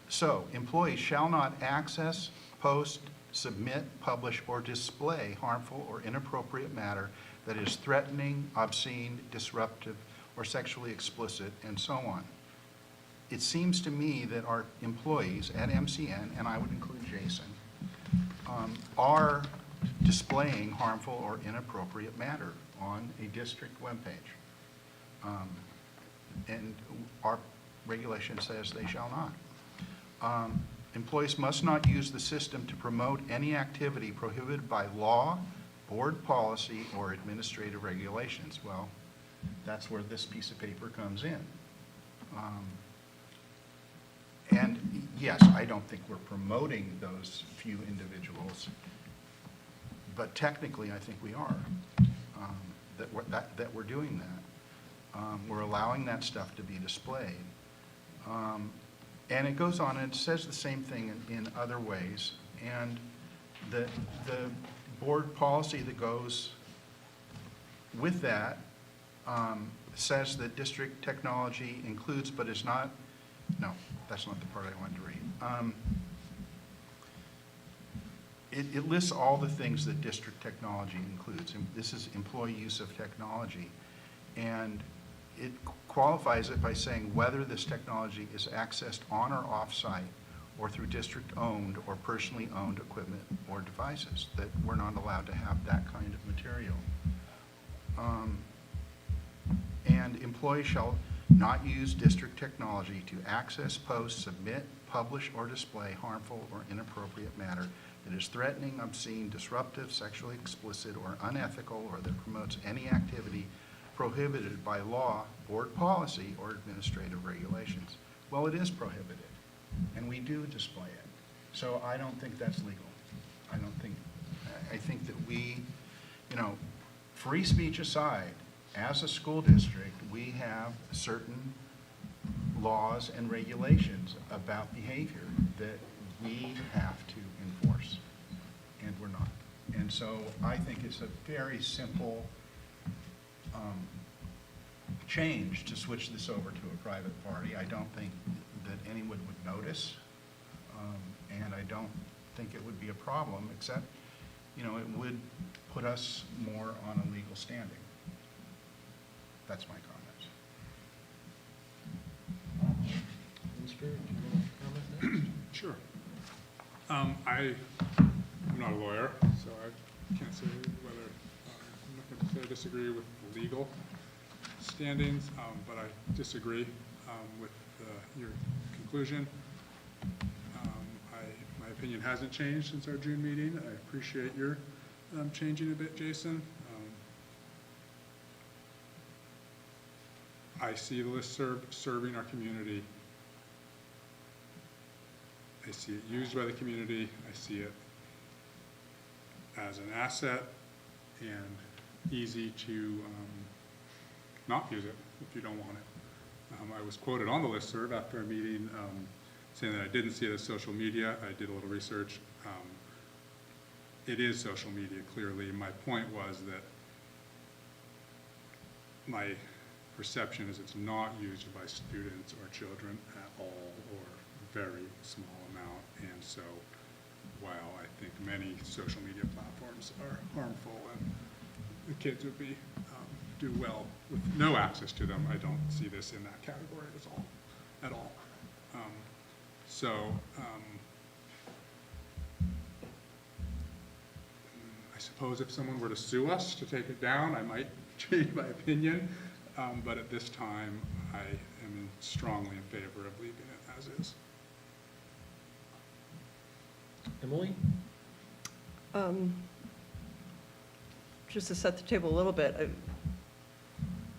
So employees shall not access, post, submit, publish, or display harmful or inappropriate matter that is threatening, obscene, disruptive, or sexually explicit, and so on. It seems to me that our employees at MCN, and I would include Jason, are displaying harmful or inappropriate matter on a district webpage. And our regulation says they shall not. Employees must not use the system to promote any activity prohibited by law, board policy, or administrative regulations. Well, that's where this piece of paper comes in. And yes, I don't think we're promoting those few individuals, but technically I think we are, that we're doing that. We're allowing that stuff to be displayed. And it goes on and it says the same thing in other ways. And the board policy that goes with that says that district technology includes but is not, no, that's not the part I wanted to read. it lists all the things that district technology includes. And this is employee use of technology. And it qualifies it by saying whether this technology is accessed on or off-site or through district-owned or personally owned equipment or devices, that we're not allowed to have that kind of material. And employees shall not use district technology to access, post, submit, publish, or display harmful or inappropriate matter that is threatening, obscene, disruptive, sexually explicit, or unethical, or that promotes any activity prohibited by law, board policy, or administrative regulations. Well, it is prohibited, and we do display it. So I don't think that's legal. I think that we, free speech aside, as a school district, we have certain laws and regulations about behavior that we have to enforce, and we're not. And so I think it's a very simple change to switch this over to a private party. I don't think that anyone would notice, and I don't think it would be a problem, except, it would put us more on a legal standing. That's my comments. Mr. do you want to comment next? Sure. I'm not a lawyer, so I can't say whether, I'm not going to say I disagree with the legal standings, but I disagree with your conclusion. My opinion hasn't changed since our June meeting. I appreciate your changing a bit, Jason. I see the listserv serving our community. I see it used by the community. I see it as an asset and easy to not use it if you don't want it. I was quoted on the listserv after a meeting saying that I didn't see it as social media. I did a little research. It is social media, clearly. My point was that my perception is it's not used by students or children at all, or very small amount. And so while I think many social media platforms are harmful and the kids would be do well with no access to them, I don't see this in that category at all. I suppose if someone were to sue us to take it down, I might change my opinion. But at this time, I am strongly in favor of leaving it as is. Emily? Just to set the table a little bit,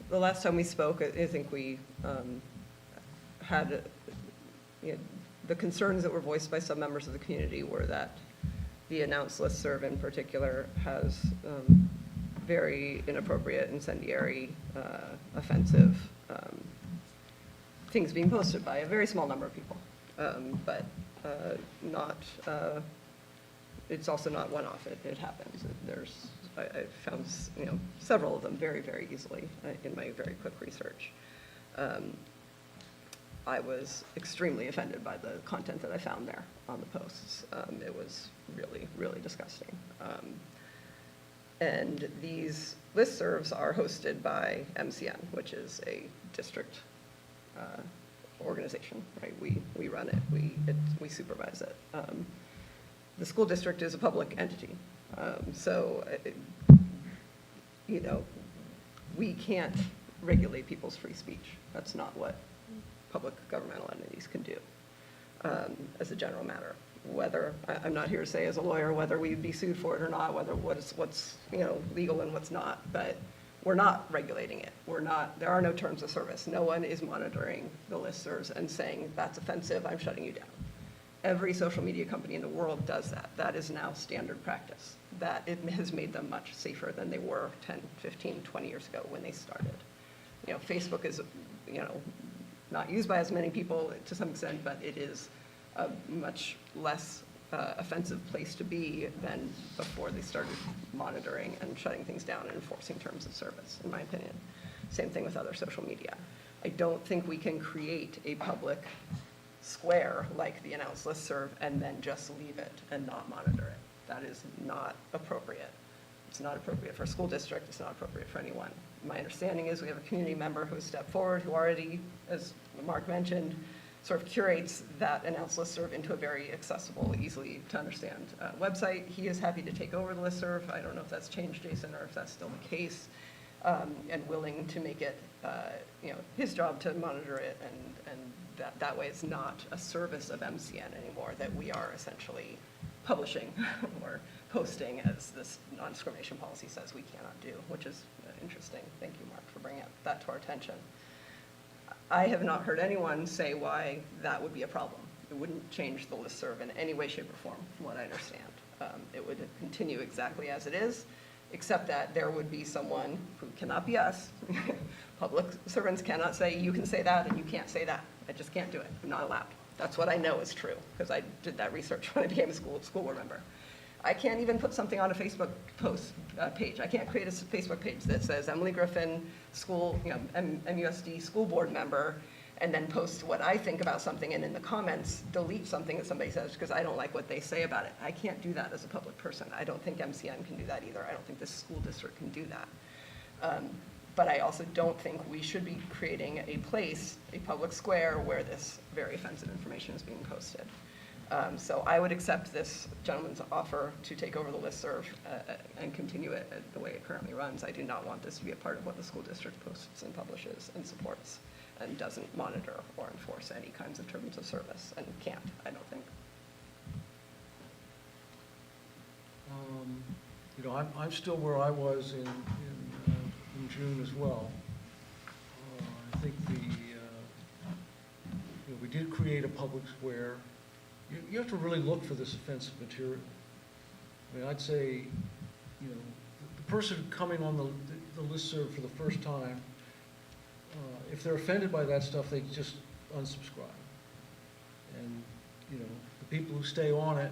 the last time we spoke, I think we had, the concerns that were voiced by some members of the community were that the announced listserv in particular has very inappropriate, incendiary, offensive things being posted by a very small number of people, but not. It's also not one-off. It happens. I found several of them very, very easily in my very quick research. I was extremely offended by the content that I found there on the posts. It was really, really disgusting. And these listservs are hosted by MCN, which is a district organization, right? We run it, we supervise it. The school district is a public entity. We can't regulate people's free speech. That's not what public governmental entities can do as a general matter. Whether, I'm not here to say as a lawyer whether we'd be sued for it or not, whether what's legal and what's not, but we're not regulating it. There are no terms of service. No one is monitoring the listservs and saying, that's offensive, I'm shutting you down. Every social media company in the world does that. That is now standard practice. That it has made them much safer than they were 10, 15, 20 years ago when they started. Facebook is, not used by as many people to some extent, but it is a much less offensive place to be than before they started monitoring and shutting things down and enforcing terms of service, in my opinion. Same thing with other social media. I don't think we can create a public square like the announced listserv and then just leave it and not monitor it. That is not appropriate. It's not appropriate for a school district, it's not appropriate for anyone. My understanding is we have a community member who has stepped forward, who already, as Mark mentioned, sort of curates that announced listserv into a very accessible, easily to understand website. He is happy to take over the listserv. I don't know if that's changed, Jason, or if that's still the case, and willing to make it, his job to monitor it, and that way it's not a service of MCN anymore, that we are essentially publishing or posting, as this non-discrimination policy says we cannot do, which is interesting. Thank you, Mark, for bringing that to our attention. I have not heard anyone say why that would be a problem. It wouldn't change the listserv in any way, shape, or form, from what I understand. It would continue exactly as it is, except that there would be someone who cannot be us. Public servants cannot say, you can say that and you can't say that. I just can't do it. I'm not allowed. That's what I know is true, because I did that research when I became a school board member. I can't even put something on a Facebook page. I can't create a Facebook page that says Emily Griffin, school, MUSD school board member, and then post what I think about something, and in the comments, delete something that somebody says because I don't like what they say about it. I can't do that as a public person. I don't think MCN can do that either. I don't think this school district can do that. But I also don't think we should be creating a place, a public square, where this very offensive information is being posted. So I would accept this gentleman's offer to take over the listserv and continue it the way it currently runs. I do not want this to be a part of what the school district posts and publishes and supports, and doesn't monitor or enforce any kinds of terms of service, and can't, I don't think. I'm still where I was in June as well. I think we did create a public square. You have to really look for this offensive material. I mean, I'd say, the person coming on the listserv for the first time, if they're offended by that stuff, they just unsubscribe. And, the people who stay on it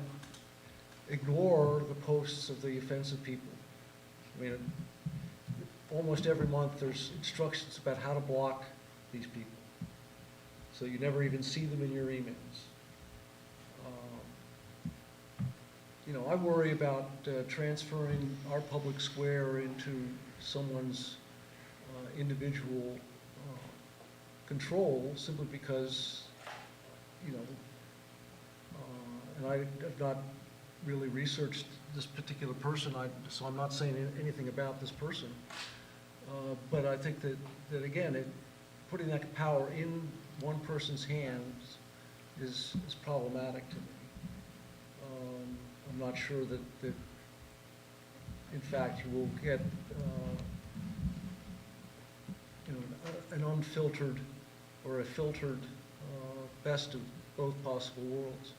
ignore the posts of the offensive people. I mean, almost every month there's instructions about how to block these people, so you never even see them in your emails. I worry about transferring our public square into someone's individual control, simply because, and I have not really researched this particular person, so I'm not saying anything about this person. But I think that again, putting that power in one person's hands is problematic to me. I'm not sure that in fact, you will get an unfiltered or a filtered best of both possible worlds.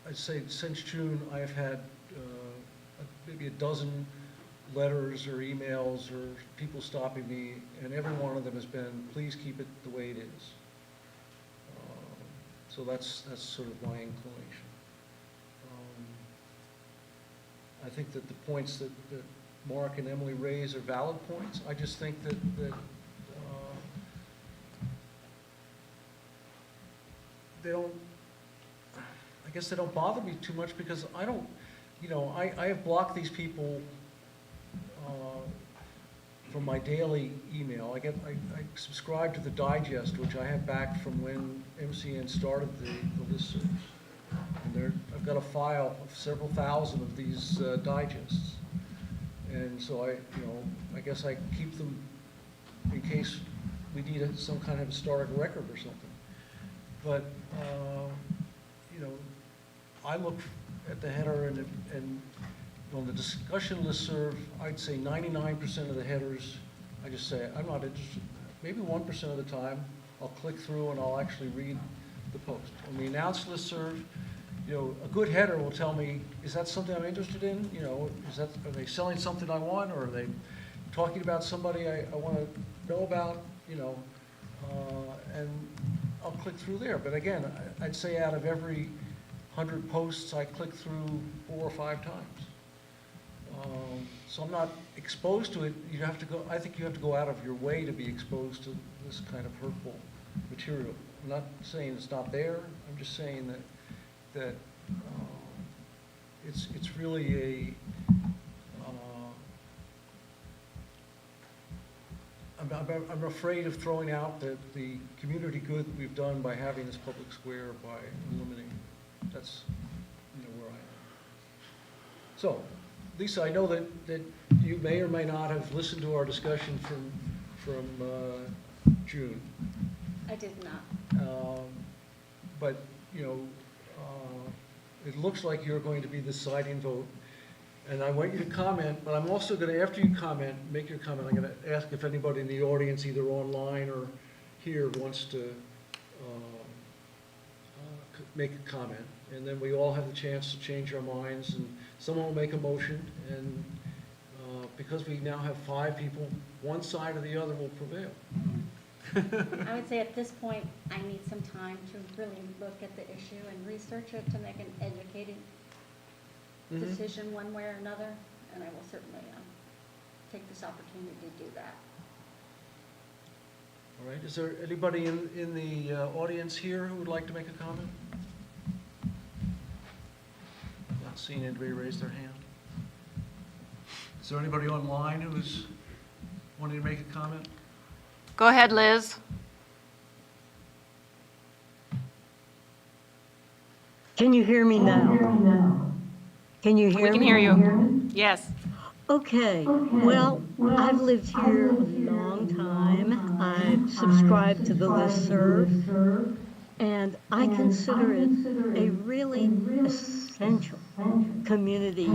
I'd say since June, I've had maybe a dozen letters or emails or people stopping me, and every one of them has been, please keep it the way it is. So that's sort of my inclination. I think that the points that Mark and Emily raise are valid points. I just think that they don't, I guess they don't bother me too much, because I don't, I have blocked these people from my daily email. I subscribe to the digest, which I have back from when MCN started the listserv. And I've got a file of several thousand of these digests. And so I guess I keep them in case we need some kind of historic record or something. But, I look at the header, and on the discussion listserv, I'd say 99% of the headers, I just say, I'm not interested. Maybe 1% of the time, I'll click through and I'll actually read the post. On the announced listserv, a good header will tell me, is that something I'm interested in? Are they selling something I want, or are they talking about somebody I want to know about? And I'll click through there. But again, I'd say out of every 100 posts, I click through 4 or 5 times. So I'm not exposed to it. I think you have to go out of your way to be exposed to this kind of hurtful material. I'm not saying it's not there, I'm just saying that it's really a, I'm afraid of throwing out the community good that we've done by having this public square, by eliminating. That's, where I am. So, Lisa, I know that you may or may not have listened to our discussion from June. I did not. But, it looks like you're going to be the deciding vote. And I want you to comment, but I'm also going to, after you comment, make your comment, I'm going to ask if anybody in the audience, either online or here, wants to make a comment. And then we all have the chance to change our minds, and someone will make a motion, and because we now have 5 people, one side or the other will prevail. I would say at this point, I need some time to really look at the issue and research it to make an educated decision one way or another, and I will certainly take this opportunity to do that. All right, is there anybody in the audience here who would like to make a comment? Not seeing anybody raise their hand. Is there anybody online who's wanting to make a comment? Go ahead, Liz. Can you hear me now? Can you hear me? We can hear you. Yes. Okay. Well, I've lived here a long time. I've subscribed to the listserv, and I consider it a really essential community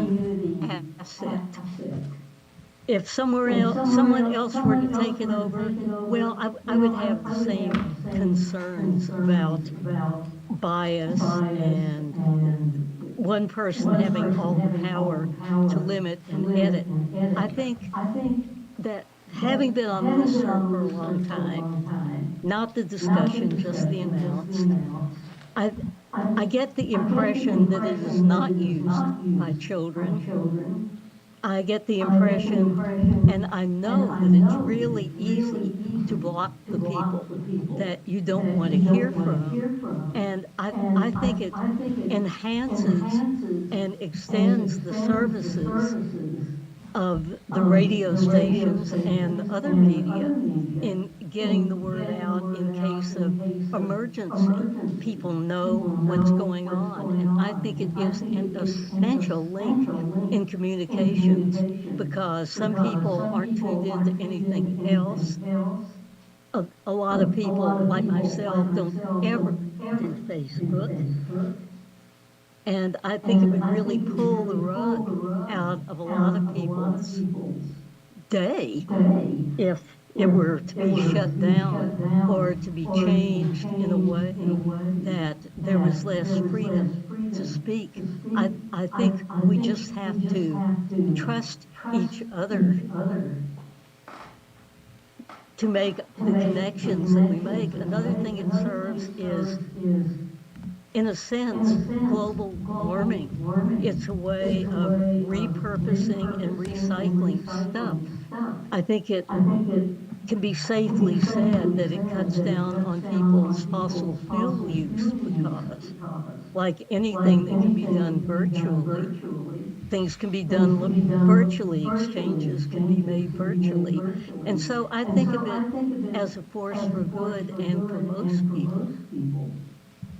asset. If someone else were to take it over, well, I would have the same concerns about bias and one person having all the power to limit and edit. I think that having been on the listserv for a long time, not the discussion, just the amounts, I get the impression that it is not used by children. I get the impression, and I know that it's really easy to block the people that you don't want to hear from. And I think it enhances and extends the services of the radio stations and other media in getting the word out in case of emergency. People know what's going on, and I think it is an essential link in communications because some people aren't tuned into anything else. A lot of people, like myself, don't ever do Facebook. And I think it would really pull the rug out of a lot of people's day if it were to be shut down or to be changed in a way that there was less freedom to speak. I think we just have to trust each other to make the connections that we make. Another thing it serves is, in a sense, global warming. It's a way of repurposing and recycling stuff. I think it can be safely said that it cuts down on people's fossil fuel use because, like anything that can be done virtually, things can be done virtually, exchanges can be made virtually. And so I think of it as a force for good and for most people,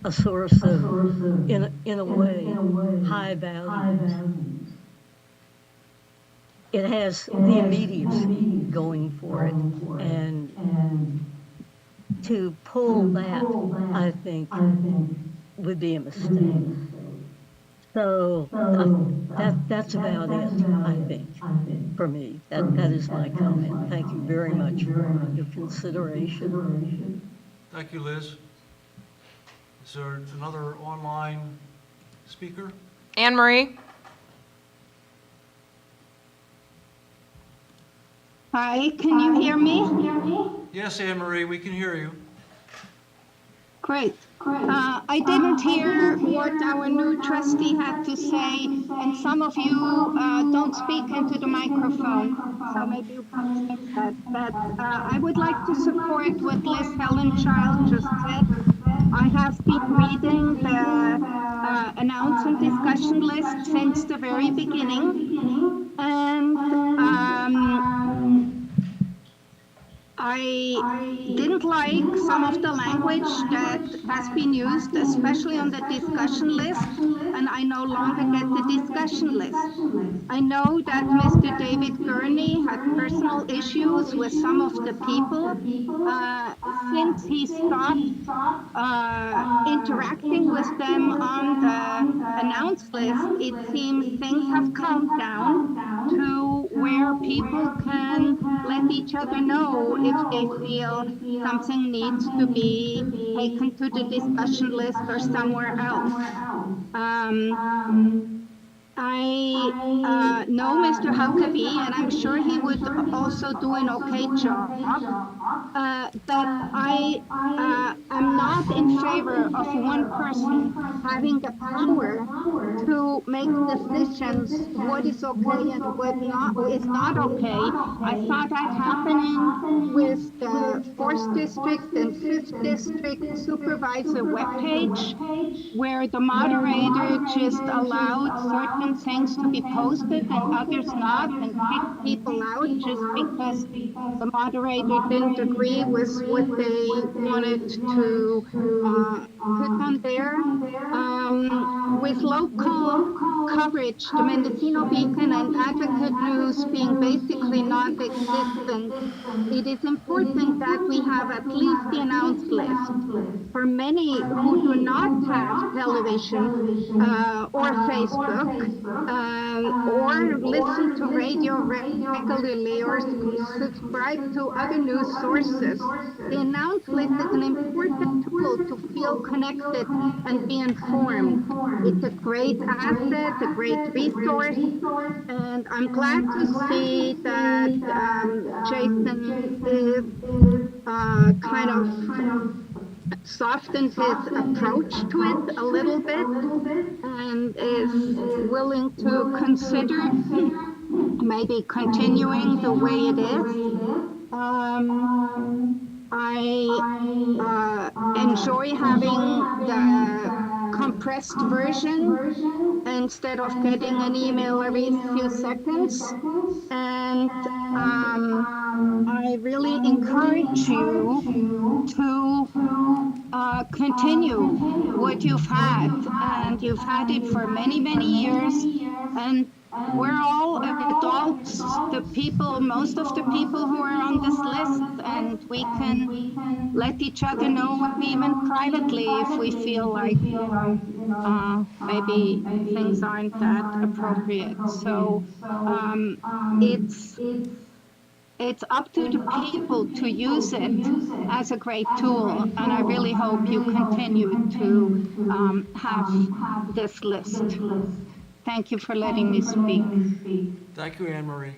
a source of, in a way, high values. It has the immediacy going for it, and to pull that, I think, would be a mistake. So that's about it, I think, for me. That is my comment. Thank you very much for your consideration. Thank you, Liz. Is there another online speaker? Anne Marie? Hi, can you hear me? Yes, Anne Marie, we can hear you. Great. I didn't hear what our new trustee had to say, and some of you don't speak into the microphone, so maybe you can fix that. But I would like to support what Liz Helen Child just said. I have been reading the announce and discussion list since the very beginning, and I didn't like some of the language that has been used, especially on the discussion list, and I no longer get the discussion list. I know that Mr. David Gurney had personal issues with some of the people. Since he stopped interacting with them on the announce list, it seems things have calmed down to where people can let each other know if they feel something needs to be taken to the discussion list or somewhere else. I know Mr. Huckabee, and I'm sure he would also do an okay job, but I am not in favor of one person having the power to make decisions what is okay and what is not okay. I saw that happening with the 4th District and 5th District supervisor webpage, where the moderator just allowed certain things to be posted and others not, and kicked people out just because the moderator didn't agree with what they wanted to put on there. With local coverage, the Mendocino Beacon and Advocate News being basically non-existent, it is important that we have at least the announce list. For many who do not have television or Facebook or listen to radio regularly or subscribe to other news sources, the announce list is an important tool to feel connected and be informed. It's a great asset, a great resource, and I'm glad to see that Jason is kind of softened his approach to it a little bit and is willing to consider maybe continuing the way it is. I enjoy having the compressed version instead of getting an email every few seconds. And I really encourage you to continue what you've had, and you've had it for many, many years, and we're all adults, the people, most of the people who are on this list, and we can let each other know even privately if we feel like, maybe things aren't that appropriate. So it's up to the people to use it as a great tool, and I really hope you continue to have this list. Thank you for letting me speak. Thank you, Anne Marie.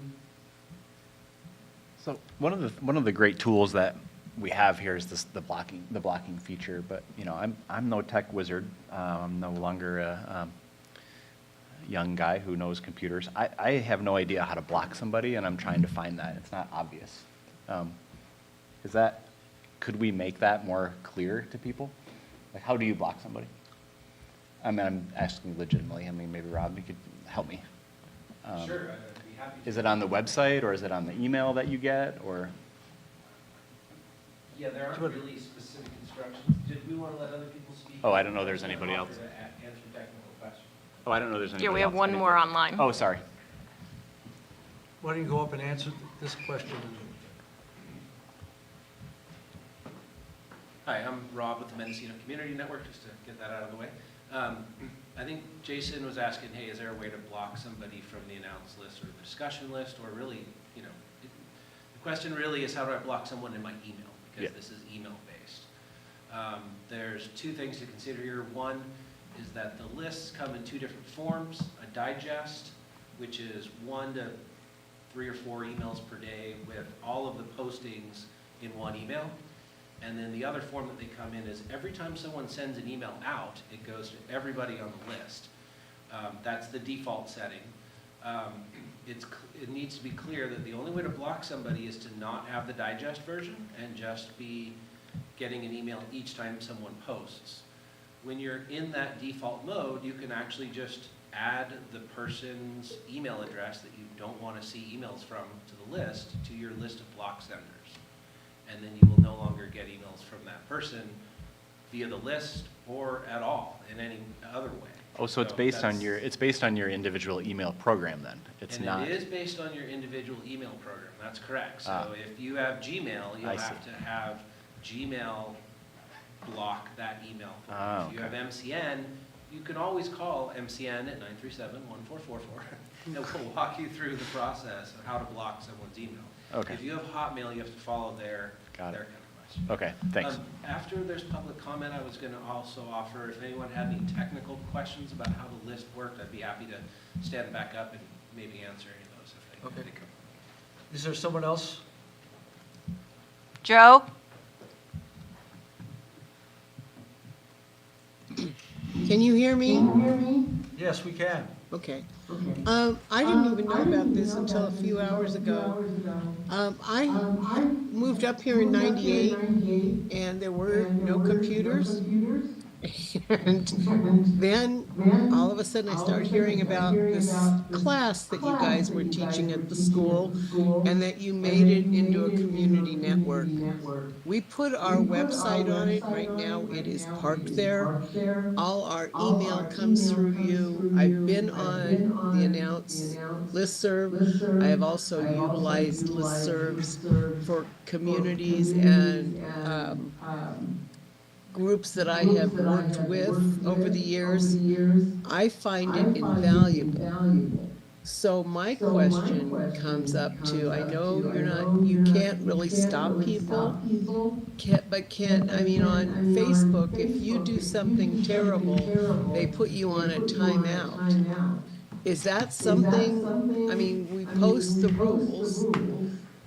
So one of the great tools that we have here is the blocking feature. But you know, I'm no tech wizard. I'm no longer a young guy who knows computers. I have no idea how to block somebody, and I'm trying to find that. It's not obvious. Could we make that more clear to people? Like, how do you block somebody? I mean, I'm asking legitimately. I mean, maybe Rob, you could help me. Sure, I'd be happy to. Is it on the website, or is it on the email that you get, or? Yeah, there aren't really specific instructions. Did we want to let other people speak? Oh, I don't know there's anybody else. Answer technical questions. Oh, I don't know there's anybody Yeah, we have else. one more online. Oh, sorry. Why don't you go up and answer this question? Hi, I'm Rob with the Mendocino Community Network, just to get that out of the way. I think Jason was asking, hey, is there a way to block somebody from the announce list or the discussion list, or really, you know, the question really is, how do I block someone in my email? Because this is email-based. There's two things to consider here. One is that the lists come in two different forms: a digest, which is 1 to 3 or 4 emails per day with all of the postings in one email. And then the other form that they come in is every time someone sends an email out, it goes to everybody on the list. That's the default setting. It needs to be clear that the only way to block somebody is to not have the digest version and just getting an email each time someone posts. When you're in that default mode, you can actually just add the person's email address that you don't want to see emails from to the list to your list of block senders. And then you will no longer get emails from that person via the list or at all in any other way. Oh, so it's based on your, it's based on your individual email program then? It's and not? it is based on your individual email program, that's correct. Ah. So if you have Gmail, you'll I see. have to have Gmail block that email for you. Ah, If you okay. have MCN, you can always call MCN at 937-1444, and we'll walk you through the process of how to block someone's email. Okay. If you have Hotmail, you have to follow their Got it. kind of question. Okay, thanks. After there's public comment, I was going to also offer, if anyone had any technical questions about how the list worked, I'd be happy to stand back up and maybe answer any of those if they Okay. think of them. Is there someone else? Joe? Can you hear me? Yes, we can. Okay. I didn't even know about this until a few hours ago. I moved up here in '98, and there were no computers. And then, all of a sudden, I started hearing about this class that you guys were teaching at the school, and that you made it into a community network. We put our website on it. Right now, it is parked there. All our email comes through you. I've been on the Announce listserv. I have also utilized listservs for communities and groups that I have worked with over the years. I find it invaluable. So my question comes up to, I know you can't really stop people, I mean, on Facebook, if you do something terrible, they put you on a timeout. Is that something, I mean, we post the rules.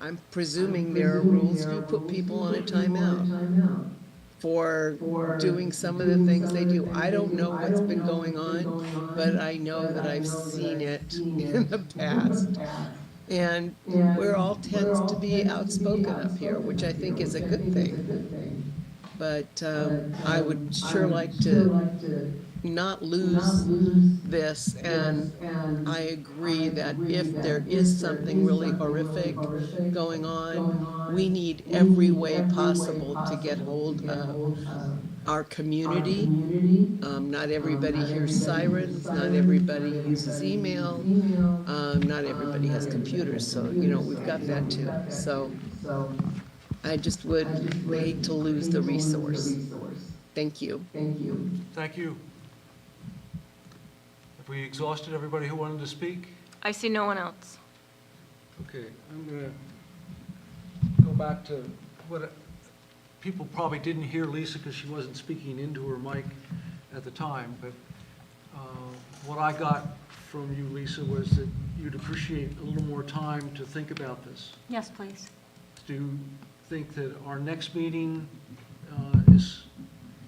I'm presuming there are rules. Do you put people on a timeout for doing some of the things they do? I don't know what's been going on, but I know that I've seen it in the past. And we're all tends to be outspoken up here, which I think is a good thing. But I would sure like to not lose this, and I agree that if there is something really horrific going on, we need every way possible to get hold of our community. Not everybody hears sirens, not everybody uses email, not everybody has computers, so, we've got that too. So I just would hate to lose the resource. Thank you. Thank you. Have we exhausted everybody who wanted to speak? I see no one else. Okay, I'm going to go back to what people probably didn't hear Lisa because she wasn't speaking into her mic at the time, but what I got from you, Lisa, was that you'd appreciate a little more time to think about this. Yes, please. Do you think that our next meeting is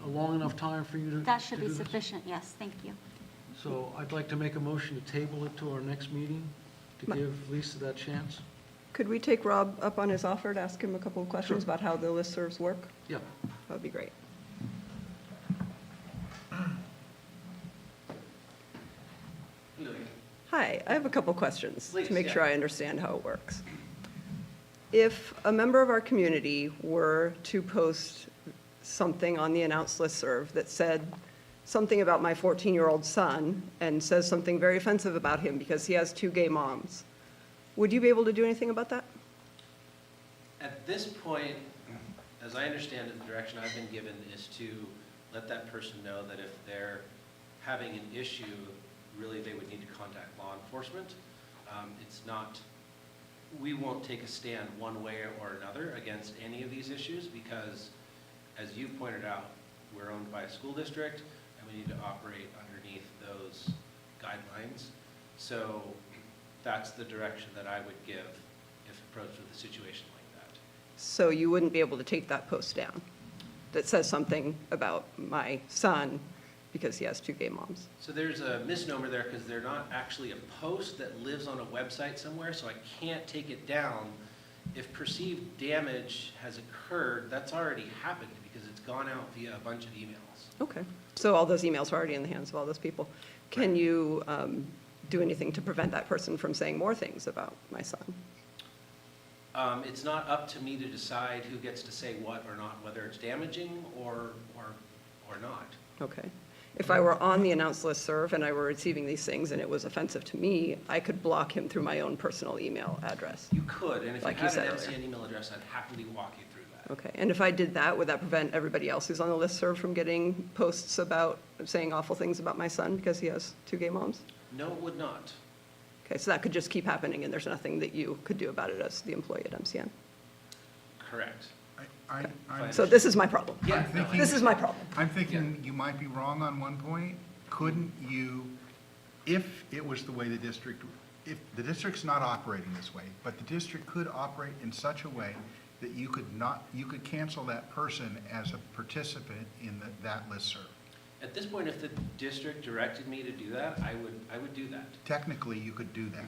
a long enough time for you to That should to be do this? sufficient, yes, thank you. So I'd like to make a motion to table it to our next meeting to give Lisa that chance. Could we take Rob up on his offer to ask him a couple of questions about how the listservs work? Yeah. That would be great. Hi, I have a couple questions Please, to make yeah. sure I understand how it works. If a member of our community were to post something on the Announce listserv that said something about my 14-year-old son and says something very offensive about him because he has 2 gay moms, would you be able to do anything about that? At this point, as I understand it, the direction I've been given is to let that person know that if they're having an issue, really they would need to contact law enforcement. It's not, we won't take a stand one way or another against any of these issues because, as you pointed out, we're owned by a school district and we need to operate underneath those guidelines. So that's the direction that I would give if approached with a situation like that. So you wouldn't be able to take that post down that says something about my son because he has 2 gay moms? So there's a misnomer there because they're not actually a post that lives on a website somewhere, so I can't take it down. If perceived damage has occurred, that's already happened because it's gone out via a bunch of emails. Okay. So all those emails are already in the hands of all those people. Can you do anything to prevent that person from saying more things about my son? It's not up to me to decide who gets to say what or not, whether it's damaging or not. Okay. If I were on the announced listserv and I were receiving these things and it was offensive to me, I could block him through my own personal email address. You could, and if Like you you had an said MCN email address, I'd happily walk you through that. Okay. And if I did that, would that prevent everybody else who's on the listserv from getting posts about saying awful things about my son because he has 2 gay moms? No, it would not. Okay, so that could just keep happening and there's nothing that you could do about it as the employee at MCN. Correct. So this is my problem. Yeah, no, This is my problem. I'm thinking you might be wrong on one point. Couldn't you, if it was the way the district, if the district's not operating this way, but the district could operate in such a way that you could cancel that person as a participant in that listserv. At this point, if the district directed me to do that, I would do that. Technically, you could do that.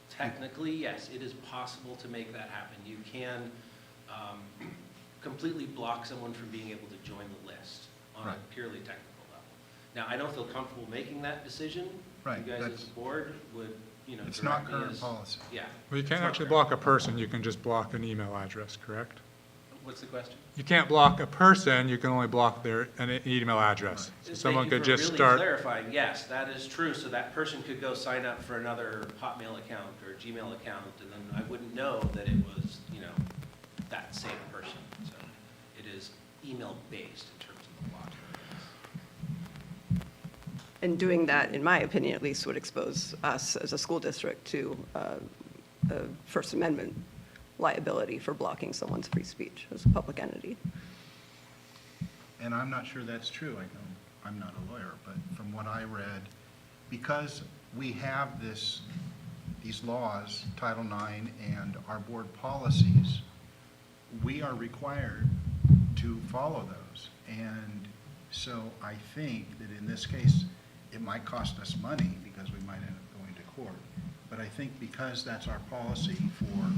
Technically, yes, it is possible to make that happen. You can completely block someone from being able to join the list on a purely technical level. Now, I don't feel comfortable making that decision. Right, You guys as a board would, It's not direct me current as- policy. Yeah. Well, you It's can't not actually current. block a person, you can just block an email address, correct? What's the question? You can't block a person, you can only block an email address. So someone could just Thank you for start. really clarifying. Yes, that is true. So that person could go sign up for another Hotmail account or Gmail account, and then I wouldn't know that it was, that same person. So it is email-based in terms of the blocking. And doing that, in my opinion at least, would expose us as a school district to a First Amendment liability for blocking someone's free speech as a public entity. And I'm not sure that's true. I know I'm not a lawyer, but from what I read, because we have these laws, Title IX, and our board policies, we are required to follow those. And so I think that in this case, it might cost us money because we might end up going to court. But I think because that's our policy for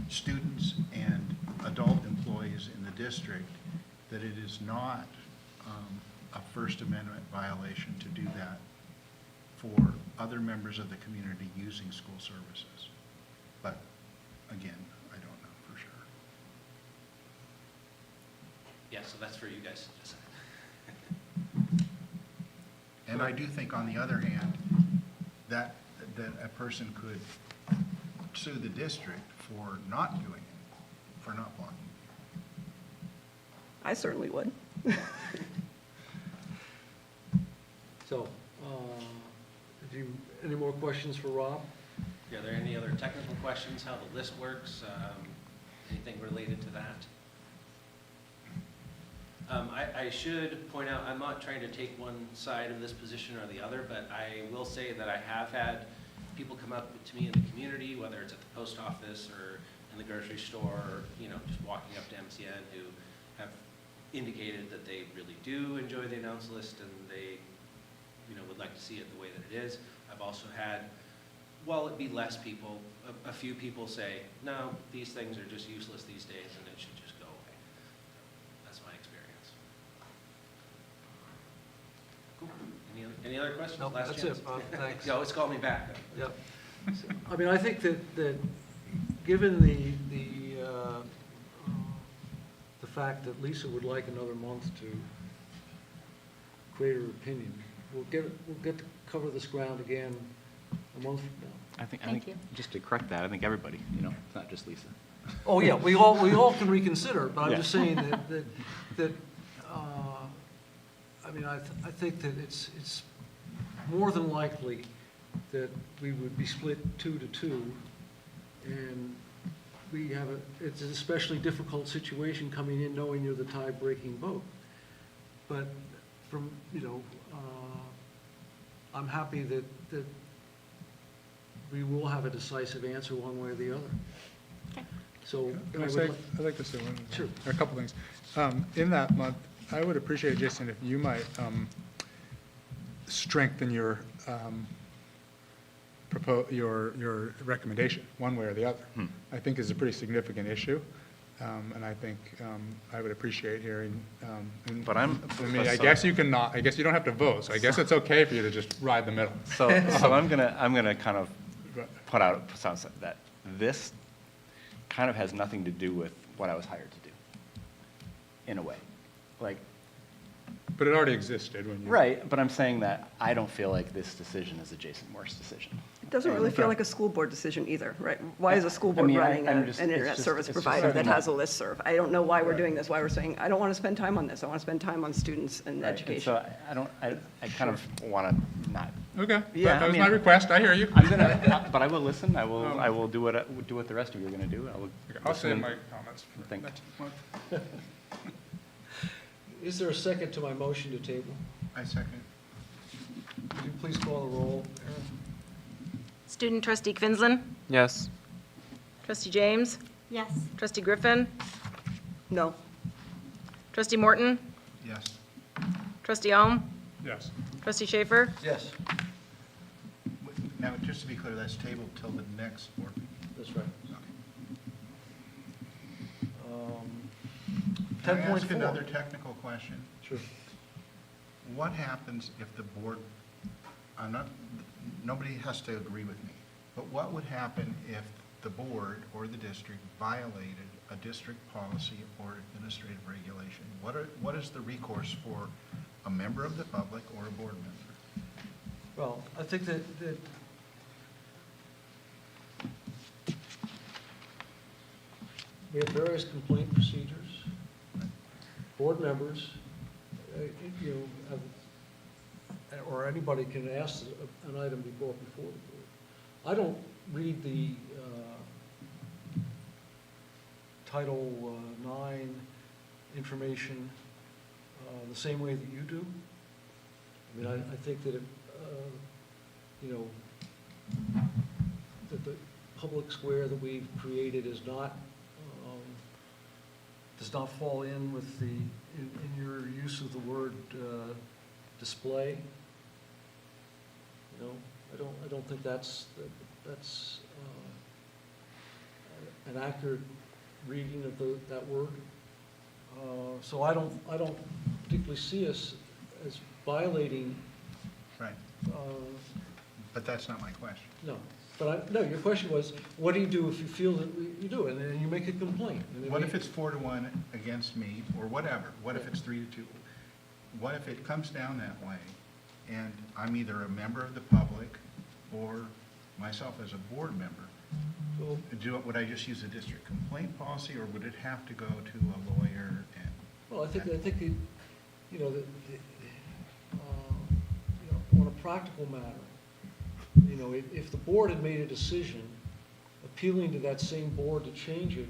students and adult employees in the district, that it is not a First Amendment violation to do that for other members of the community using school services. But again, I don't know for sure. Yeah, so that's for you guys to decide. And I do think, on the other hand, that a person could sue the district for not doing it, for not blocking. I certainly would. So, any more questions for Rob? Are there any other technical questions, how the list works, anything related to that? I should point out, I'm not trying to take one side of this position or the other, but I will say that I have had people come up to me in the community, whether it's at the post office or in the grocery store, or, just walking up to MCN, who have indicated that they really do enjoy the announce list and they, would like to see it the way that it is. I've also had, while it be less people, a few people say, no, these things are just useless these days and it should just go away. That's my experience. Cool. Any other questions? Nope, Last that's chance. it, Bob. Thanks. You always call me back. Yep. I mean, I think that given the fact that Lisa would like another month to create her opinion, we'll get to cover this ground again a month from now. I think just to correct that, I think everybody, it's not just Lisa. Oh, yeah, we all can reconsider, but I'm Yeah. just saying that I mean, I think that it's more than likely that we would be split 2-2, and it's an especially difficult situation coming in knowing you're the tie-breaking vote. But from, I'm happy that we will have a decisive answer one way or the other. Okay. So I'd like to say one thing. Sure. Or a couple things. In that month, I would appreciate, Jason, if you might strengthen your your recommendation, one way or the other. I think is a pretty significant issue. And I think I would appreciate hearing. And But I'm- I mean, I guess you cannot, I guess you don't have to vote, so I guess it's okay for you to just ride the middle. So I'm gonna kind of put out that this kind of has nothing to do with what I was hired to do, in a way. Like, But it already existed when you. right, but I'm saying that I don't feel like this decision is a Jason Morse decision. It doesn't really feel like a school board decision either, right? Why is a school board I mean, running I'm an just- internet it's just- service it's just provider that something has a that- listserv? I don't know why we're doing this, why we're saying, I don't want to spend time on this, I want to spend time on students and Right, and education. so I kind of want to not. Okay, Yeah, that I was mean, my request, I hear you. I'm gonna, but I will listen, I will do what the rest of you are gonna do. I'll save listen my comments for think. next month. Is there a second to my motion to table? I second. Could you please call the roll, Aaron? Student trustee Kvinzlin? Yes. Trustee James? Yes. Trustee Griffin? No. Trustee Morton? Yes. Trustee Ohm? Yes. Trustee Schaefer? Yes, Now, just to be clear, that's tabled till the next board meeting. that's right. Can I 10.4. ask another technical question? Sure. What happens if the board, nobody has to agree with me, but what would happen if the board or the district violated a district policy or administrative regulation? What is the recourse for a member of the public or a board member? Well, I think that we have various complaint procedures. Board members, or anybody can ask an item be brought before the board. I don't read the Title IX information the same way that you do. I mean, I think that, that the public square that we've created is not, does not fall in with in your use of the word display. I don't think that's an accurate reading of that word. So I don't particularly see us as violating. Right. But that's not my question. No, but no, your question was, what do you do if you feel that you do, and then you make a complaint? And then What if it's 4-1 against me, or whatever? What if it's 3-2? What if it comes down that way, and I'm either a member of the public or myself as a board member? Well, Would I just use a district complaint policy, or would it have to go to a lawyer? And well, I think on a practical matter, if the board had made a decision, appealing to that same board to change it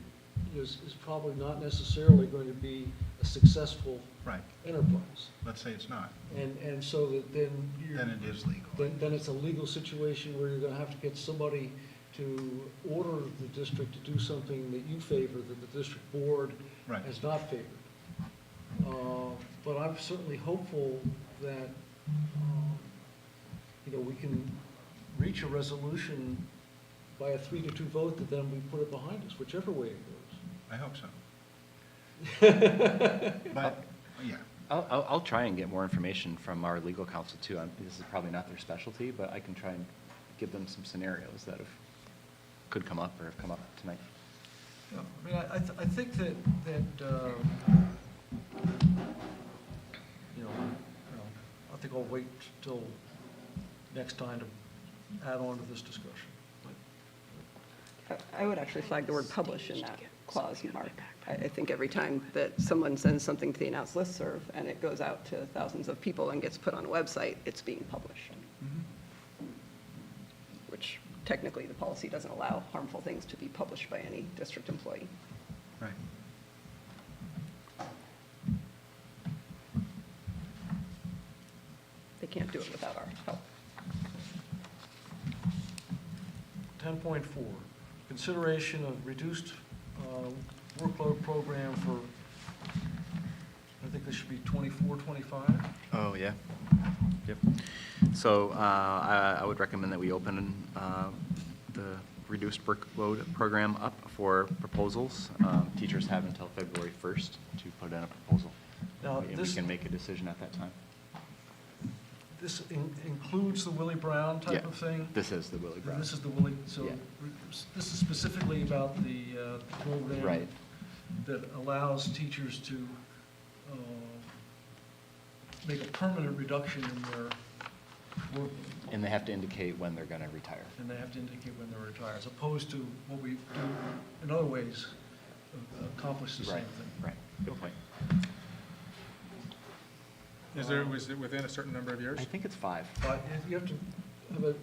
is probably not necessarily going to be a successful right. enterprise. Let's say it's not. And so that then Then it is legal. then it's a legal situation where you're going to have to get somebody to order the district to do something that you favor, that the district board Right. has not favored. But I'm certainly hopeful that, we can reach a resolution by a 3-2 vote that then we put it behind us, whichever way it goes. I hope so. But, yeah. I'll try and get more information from our legal counsel too. This is probably not their specialty, but I can try and give them some scenarios that could come up or have come up tonight. Yeah, I mean, I think that I think I'll wait till next time to add on to this discussion. I would actually flag the word publish in that clause, Mark. I think every time that someone sends something to the announced listserv and it goes out to thousands of people and gets put on a website, it's being published. Which technically the policy doesn't allow harmful things to be published by any district employee. Right. They can't do it without our help. 10.4, consideration of reduced workload program for, I think this should be 24, 25. Oh, yeah. Yep. So I would recommend that we open the reduced workload program up for proposals. Teachers have until February 1st to put in a proposal. Now, And we this- can make a decision at that time. This includes the Willie Brown type Yeah, of thing? this is the Willie Brown. This is the Willie, so Yeah. this is specifically about the program Right. that allows teachers to make a permanent reduction in their work, And they have to indicate when they're going to retire. and they have to indicate when they retire, as opposed to what we do in other ways, accomplish the same Right, thing. right. Good point. Was it within a certain number of years? I think it's 5. But you have to have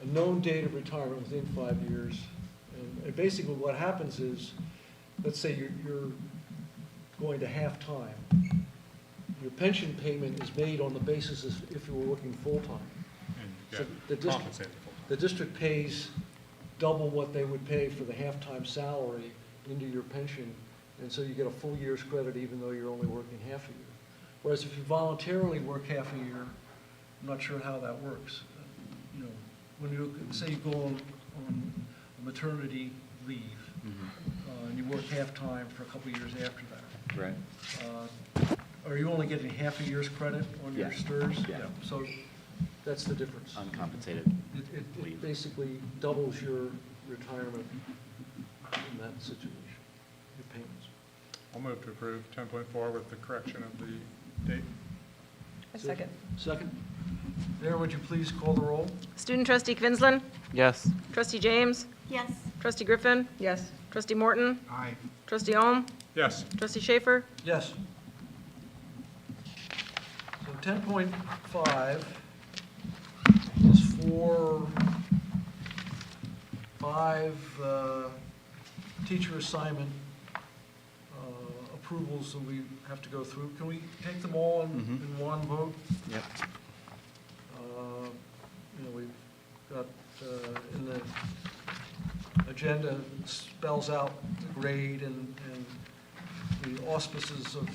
a known date of retirement within 5 years. And basically what happens is, let's say you're going to half-time. Your pension payment is made on the basis as if you were working full-time. And So you the get district- compensated for The district pays double what they would pay for the half-time salary into your pension, and so you get a full year's credit even though you're only working half a year. Whereas if you voluntarily work half a year, I'm not sure how that works. You know, when you, say you go on maternity leave, and you work half-time for a couple of years after that. Right. Are you only getting half a year's credit on your Yeah. STIRS? Yeah. So that's the difference. Uncompensated It leave. basically doubles your retirement in that situation, your payments. I'll move to approve 10.4 with the correction of the date. A second. Second. Mayor, would you please call the roll? Student trustee Kvinzland? Yes. Trustee James? Yes. Trustee Griffin? Yes. Trustee Morton? Aye. Trustee Ohm? Yes. Trustee Schaefer? Yes. So 10.5 is for 5 teacher assignment approvals that we have to go through. Can we take them all in one vote? Yep. You know, we've got, in the agenda spells out the grade and the auspices of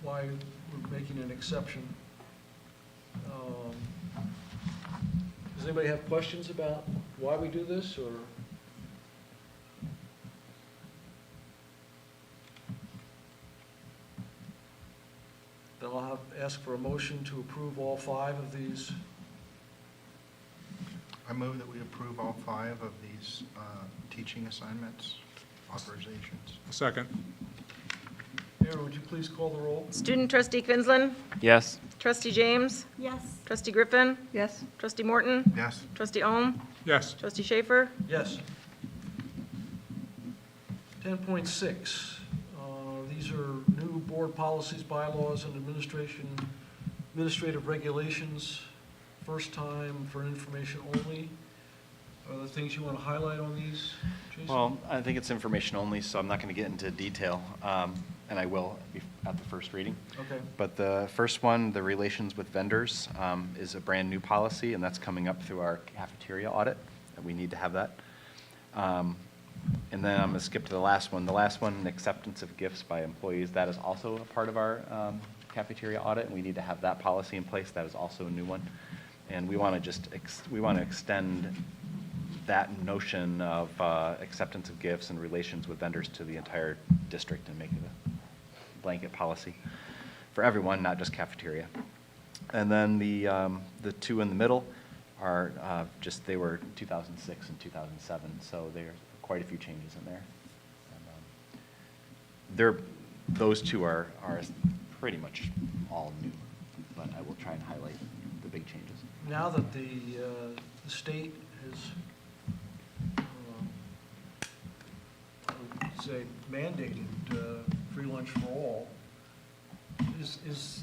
why we're making an exception. Does anybody have questions about why we do this, or? Then I'll ask for a motion to approve all 5 of these. I move that we approve all 5 of these teaching assignments, authorizations. Second. Mayor, would you please call the roll? Student trustee Kvinzland? Yes. Trustee James? Yes. Trustee Griffin? Yes. Trustee Morton? Yes. Trustee Ohm? Yes. Trustee Schaefer? Yes. 10.6, these are new board policies, bylaws, and administrative regulations, first time for information only. Are there things you want to highlight on these, Jason? Well, I think it's information only, so I'm not going to get into detail, and I will at the first reading. Okay. But the first one, the relations with vendors, is a brand-new policy, and that's coming up through our cafeteria audit, and we need to have that. And then I'm going to skip to the last one. The last one, acceptance of gifts by employees, that is also a part of our cafeteria audit, and we need to have that policy in place. That is also a new one. And we want to just, we want to extend that notion of acceptance of gifts and relations with vendors to the entire district and make it a blanket policy for everyone, not just cafeteria. And then the 2 in the middle are just, they were 2006 and 2007, so there are quite a few changes in there. And, those 2 are pretty much all new, but I will try and highlight the big changes. Now that the state has, I would say, mandated free lunch for all, is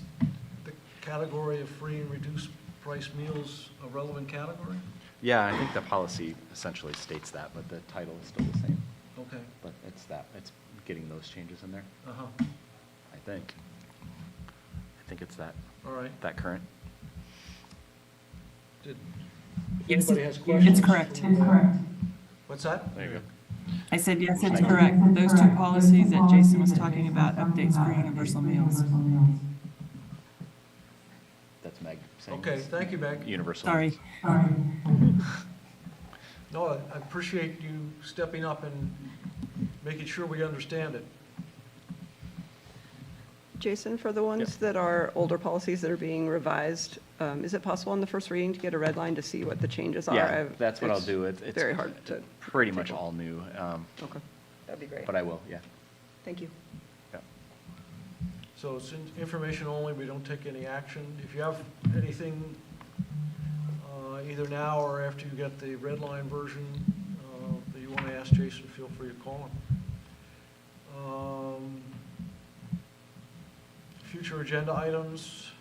the category of free and reduced price meals a relevant category? Yeah, I think the policy essentially states that, but the title is still the same. Okay. But it's getting those changes in there, Uh-huh. I think. I think it's that. All right. That current. Did Yes, anybody has questions? it's correct. What's that? There you go. I said, yes, it's correct. Those 2 policies that Jason was talking about, updates for universal meals. That's Meg saying. Okay, it's thank you, Meg. Universal. Sorry. No, I appreciate you stepping up and making sure we understand it. Jason, for the ones that are older policies that are being revised, is it possible in the first reading to get a red line to see what the changes are? Yeah, that's what I'll do. It's very hard to. pretty much all new. Okay, that'd be great. But I will, yeah. Thank you. Yeah. So it's information only, we don't take any action. If you have anything, either now or after you get the red line version that you want to ask Jason, feel free to call him. Future agenda items.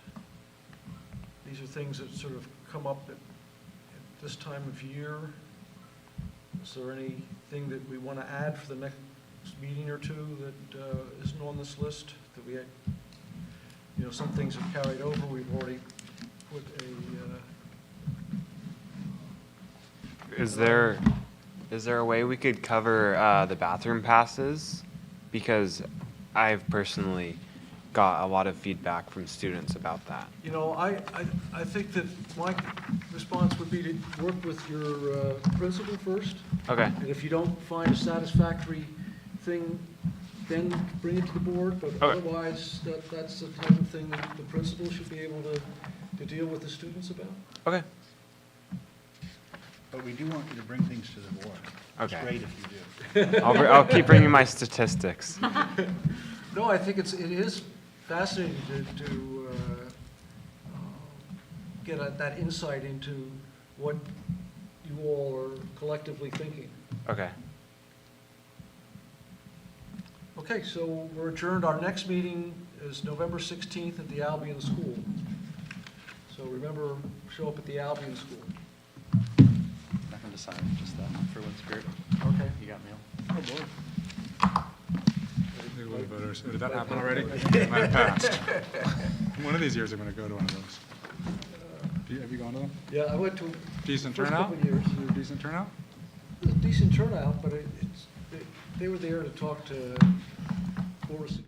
These are things that sort of come up at this time of year. Is there anything that we want to add for the next meeting or two that isn't on this list that we had? You know, some things have carried over. We've already put a. Is there a way we could cover the bathroom passes? Because I've personally got a lot of feedback from students about that. You know, I think that my response would be to work with your principal first. Okay. And if you don't find a satisfactory thing, then bring it to the board. But otherwise, that's the type of thing that the principal should be able to deal with the students about. Okay. But we do want you to bring things to the board. It's Okay. great if you do. I'll keep bringing my statistics. No, I think it is fascinating to get that insight into what you all are collectively thinking. Okay. Okay, so we're adjourned. Our next meeting is November 16th at the Albion School. So remember, show up at the Albion School. Nothing to sign, just that for one spirit. Okay. You got mail. Oh, boy. Did that happen already? It might have passed. One of these years I'm going to go to one of those. Have you gone to them? Yeah, I went to. Decent first turnout? couple of years. Decent turnout? It was a decent turnout, but they were there to talk to Boris.